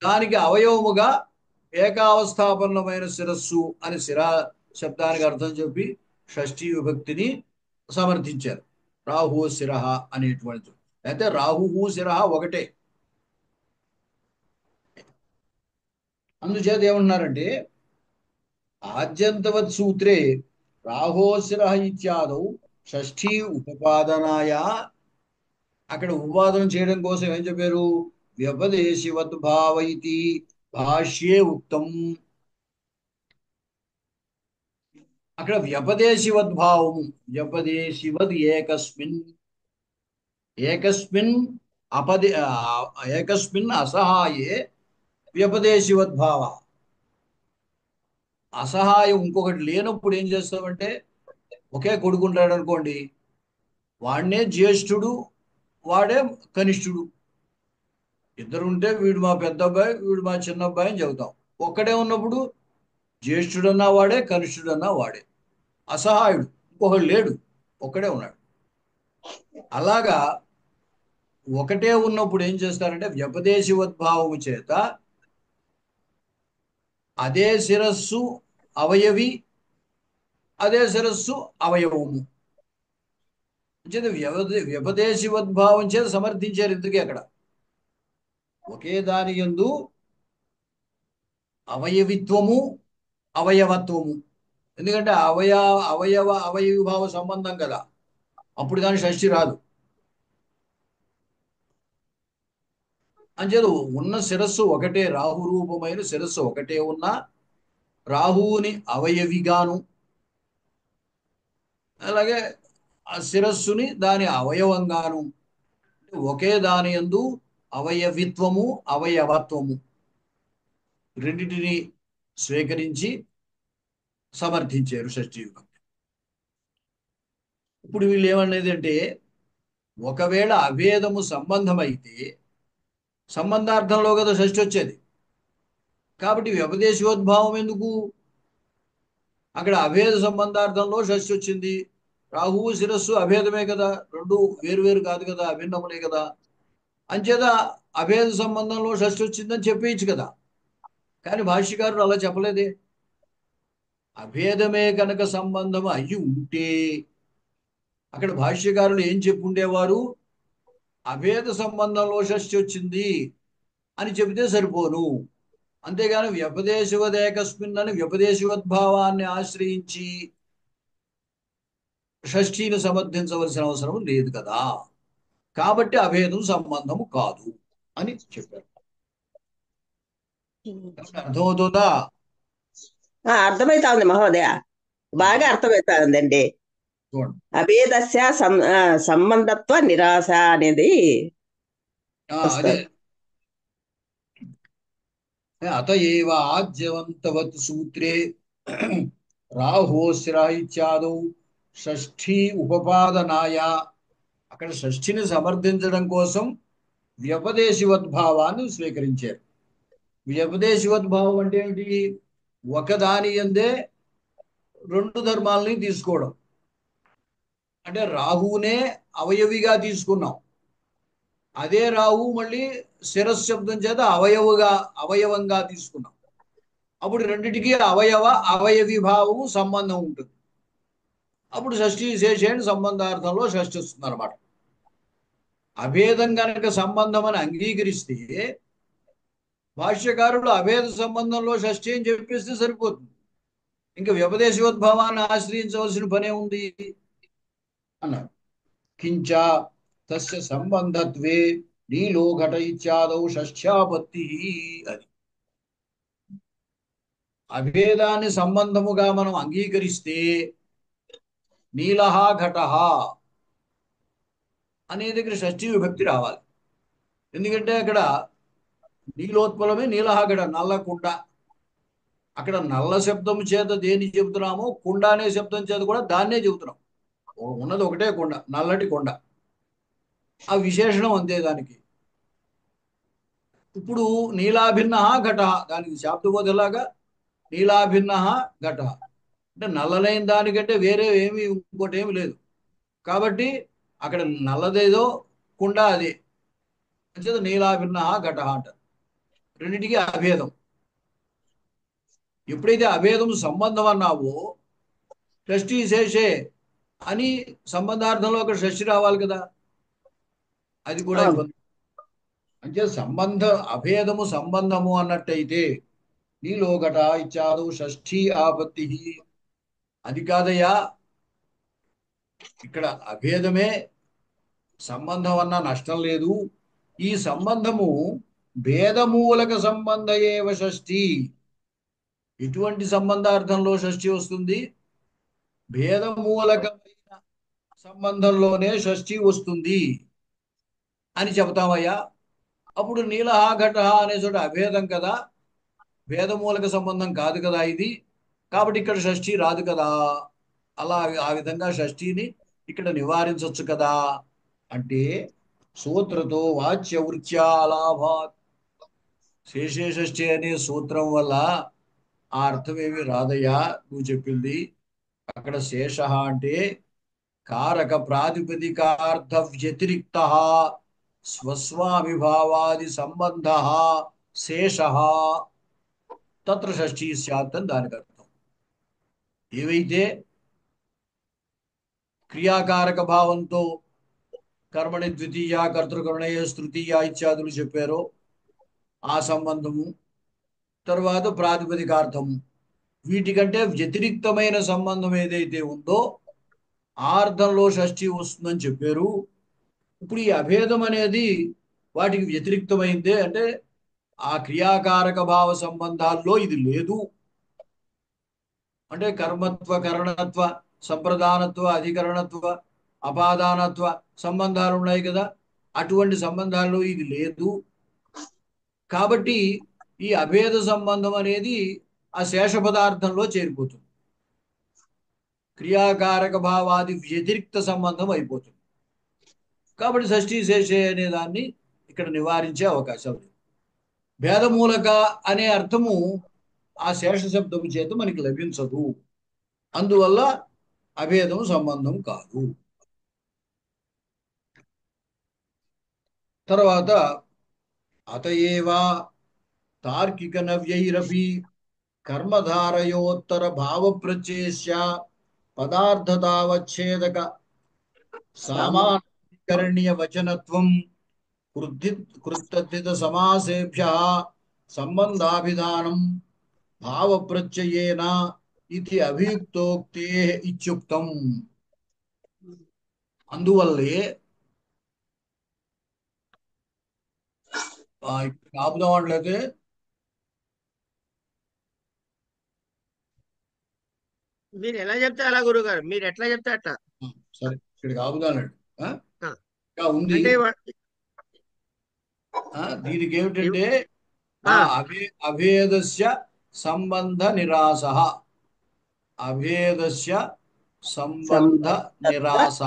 దానికి అవయవముగా ఏకావస్థాపన్నమైన శిరస్సు అని శిరా శబ్దానికి అర్థం చెప్పి షష్ఠీ విభక్తిని సమర్థించారు. రాహు శిరహ అనేటువంటి. అయితే రాహు శిరహ ఒకటే. అందుచేత ఏమంటున్నారంటే ఆద్యంతవత్ సూత్రే రాహోశిర ఇత్యాదౌ షష్ఠీ ఉపపాదనాయ, అక్కడ ఉపపాదన చేయడం కోసం ఏం చెప్పారు? వ్యపదేశివద్భావ ఇతి భాష్యే ఉక్తం. అక్కడ వ్యపదేశివద్భావము, వ్యపదేశివద్ ఏకస్మిన్, ఏకస్మిన్ అపదే ఏకస్మిన్ అసహాయే వ్యపదేశివద్భావ. అసహాయం ఇంకొకటి లేనప్పుడు ఏం చేస్తామంటే, ఒకే కొడుకు ఉంటాడు అనుకోండి, వాడినే జ్యేష్ఠుడు, వాడే కనిష్ఠుడు. ఇద్దరు ఉంటే వీడు మా పెద్ద అబ్బాయి, వీడు మా చిన్న అబ్బాయి అని చెబుతాం. ఒక్కడే ఉన్నప్పుడు జ్యేష్ఠుడన్నా వాడే, కనిష్ఠుడన్నా వాడే. అసహాయుడు ఇంకొకడు లేడు, ఒక్కడే ఉన్నాడు. అలాగా ఒకటే ఉన్నప్పుడు ఏం చేస్తారంటే వ్యపదేశివద్భావము చేత అదే శిరస్సు అవయవి, అదే శిరస్సు అవయవము చేత వ్యపదేశివద్భావం చేత సమర్థించారు. ఇందుకే అక్కడ ఒకే దాని యందు అవయవిత్వము, అవయవత్వము. ఎందుకంటే అవయవిభావ సంబంధం కదా, అప్పుడు కానీ షష్ఠి రాదు. అంచేత ఉన్న శిరస్సు ఒకటే, రాహు రూపమైన శిరస్సు ఒకటే ఉన్నా రాహువుని అవయవిగాను, అలాగే ఆ శిరస్సుని దాని అవయవంగాను, ఒకే దాని యందు అవయవిత్వము, అవయవత్వము రెండిటిని స్వీకరించి సమర్థించారు షష్ఠీ విభక్తి. ఇప్పుడు వీళ్ళు ఏమనేది అంటే, ఒకవేళ అభేదము సంబంధమైతే సంబంధార్థంలో కదా షష్ఠి వచ్చేది. కాబట్టి వ్యపదేశోద్భావం ఎందుకు? అక్కడ అభేద సంబంధార్థంలో షష్ఠి వచ్చింది. రాహువు శిరస్సు అభేదమే కదా, రెండు వేరు వేరు కాదు కదా, అభిన్నములే కదా. అంచేత అభేద సంబంధంలో షష్ఠి వచ్చిందని చెప్పేయచ్చు కదా. కానీ భాష్యకారులు అలా చెప్పలేదే. అభేదమే కనుక సంబంధం అయ్యి ఉంటే అక్కడ భాష్యకారులు ఏం చెప్పుండేవారు? అభేద సంబంధంలో షష్ఠి వచ్చింది అని చెబితే సరిపోను. అంతేగాని వ్యపదేశవదేకస్మిన్ అని వ్యపదేశవద్భావాన్ని ఆశ్రయించి షష్ఠీని సమర్థించవలసిన అవసరం లేదు కదా. కాబట్టి అభేదం సంబంధము కాదు అని చెప్పారు. కాబట్టి అర్థమవుతుందా? అర్థమైతా ఉంది మహోదయ, బాగా అర్థమైతా ఉందండి. చూడండి, అభేదస్య సంబంధత్వ నిరాశ అనేది అదే వస్తుంది. అత ఏవ ఆద్యవంతవత్ సూత్రే రాహోశిర ఇత్యాదౌ షష్ఠీ ఉపపాదనాయ, అక్కడ షష్ఠిని సమర్థించడం కోసం వ్యపదేశివద్భావాన్ని స్వీకరించారు. వ్యపదేశివద్భావం అంటే ఏమిటి? ఒకదాని యందే రెండు ధర్మాలని తీసుకోవడం. అంటే రాహువునే అవయవిగా తీసుకున్నాం, అదే రాహు మళ్ళీ శిరస్సు శబ్దం చేత అవయవంగా తీసుకున్నాం. అప్పుడు రెండిటికి అవయవి భావము సంబంధం ఉంటుంది. అప్పుడు షష్ఠీ విశేషేణ సంబంధార్థంలో షష్ఠి వస్తుంది అనమాట. అభేదం కనుక సంబంధం అని అంగీకరిస్తే భాష్యకారులు అభేద సంబంధంలో షష్ఠి అని చెప్పేస్తే సరిపోతుంది. ఇంకా వ్యపదేశోద్భవాన్ని ఆశ్రయించవలసిన పనే ఉంది అన్నారు. కించ తస్య సంబంధత్వే నీలో ఘట ఇత్యాదౌ షష్ఠ్యాపత్తి. అది అభేదాన్ని సంబంధముగా మనం అంగీకరిస్తే నీలహ ఘట అనే దగ్గర షష్ఠీ విభక్తి రావాలి. ఎందుకంటే అక్కడ నీలోత్పలమే నీలహ ఘట, నల్ల కుండ. అక్కడ నల్ల శబ్దం చేత దేన్ని చెబుతున్నామో కుండ అనే శబ్దం చేత కూడా దాన్నే చెబుతున్నాం. ఉన్నది ఒకటే కొండ, నల్లటి కొండ. ఆ విశేషణం అంతే దానికి. ఇప్పుడు నీలాభిన్న ఘట, దానికి శాబ్దబోధలాగా నీలాభిన్న ఘట అంటే నల్లలైన దానికంటే వేరే ఏమి ఇంకోటి ఏమి లేదు. కాబట్టి అక్కడ నల్లదేదో కుండ అది అంచేత నీలాభిన్న ఘట అంటారు. రెండింటికి అభేదం. ఎప్పుడైతే అభేదం సంబంధం అన్నావో షష్ఠి శేషే అని సంబంధార్థంలో ఒక షష్ఠి రావాలి కదా, అది కూడా అవును. ఇబ్బంది. అంటే అభేదము సంబంధము అన్నట్టయితే నీలో ఘట ఇత్యాదు షష్ఠీ ఆపత్తి. అది కాదయ్యా, ఇక్కడ అభేదమే, సంబంధం అన్న నష్టం లేదు. ఈ సంబంధము భేదమూలక సంబంధ ఏవ షష్ఠి. ఎటువంటి సంబంధార్థంలో షష్ఠి వస్తుంది? భేదమూలకమైన సంబంధంలోనే షష్ఠి వస్తుంది అని చెబుతామయ్యా. అప్పుడు నీలహ ఘట అనే చోట అభేదం కదా, భేదమూలక సంబంధం కాదు కదా ఇది, కాబట్టి ఇక్కడ షష్ఠి రాదు కదా. అలా ఆ విధంగా షష్ఠిని ఇక్కడ నివారించవచ్చు కదా అంటే, సూత్రతో వాచ్య వృత్యాలాభాత్, శేషే షష్ఠి అనే సూత్రం వల్ల ఆ అర్థం ఏమి రాదయ్యా నువ్వు చెప్పింది. అక్కడ శేష అంటే కారక ప్రాతిపదికార్థ వ్యతిరిక్త స్వస్వామిభావాది సంబంధ శేష తత్ర షష్ఠీ స్యాత్ అని దానికి అర్థం. ఏవైతే క్రియాకారక భావంతో కర్మణి ద్వితీయ, కర్తృకర్ణయ తృతీయ ఇత్యాదులు చెప్పారో ఆ సంబంధము, తర్వాత ప్రాతిపదికార్థము, వీటికంటే వ్యతిరిక్తమైన సంబంధం ఏదైతే ఉందో ఆ అర్థంలో షష్ఠి వస్తుందని చెప్పారు. ఇప్పుడు ఈ అభేదం అనేది వాటికి వ్యతిరిక్తమైందే అంటే ఆ క్రియాకారక భావ సంబంధాల్లో ఇది లేదు అంటే, కర్మత్వ కరణత్వ సంప్రదానత్వ అధికరణత్వ అపాదానత్వ సంబంధాలు ఉన్నాయి కదా, అటువంటి సంబంధాల్లో ఇది లేదు. కాబట్టి ఈ అభేద సంబంధం అనేది ఆ శేష పదార్థంలో చేరిపోతుంది, క్రియాకారక భావాది వ్యతిరిక్త సంబంధం అయిపోతుంది. కాబట్టి షష్ఠీ శేషే అనే దాన్ని ఇక్కడ నివారించే అవకాశం లేదు. భేదమూలక అనే అర్థము ఆ శేష శబ్దము చేత మనకి లభించదు, అందువల్ల అభేదం సంబంధం కాదు. తర్వాత అతయేవా తార్కిక నవ్యైరపి కర్మధారయోత్తర భావ ప్రత్యయ పదార్థతావచ్ఛేదక సామాన్యకరణీయ వచనత్వం కృత్తద్ధిత సమాసేభ్యః సంబంధాభిధానం భావ ప్రత్యయేన ఇది అభియుక్తోక్తేః ఇత్యుక్తం. అందువల్లే ఇక్కడ ఆపుదాం అట్లయితే. మీరు ఎలా చెప్తే అలా గురుగారు, మీరు ఎట్లా చెప్తే అట్లా. సరే ఇక్కడికి ఆపుదానండి. ఆ, ఇంకా ఉంది. అంటే దీనికి ఏమిటంటే ఆ, అభేదస్య సంబంధ నిరాస, అభేదస్య సంబంధ నిరాస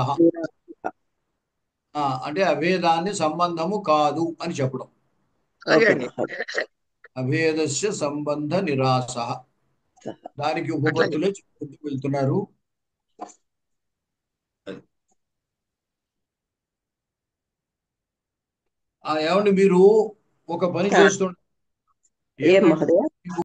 అంటే అభేదాన్ని సంబంధము కాదు అని చెప్పడం. అదే ఓకే అండి. అభేదస్య సంబంధ నిరాస, దానికి ఉపపత్తులే చెప్పుకుంటూ వెళ్తున్నారు. ఏమండి మీరు ఒక పని చేస్తుంటే ఏం మహోదయ?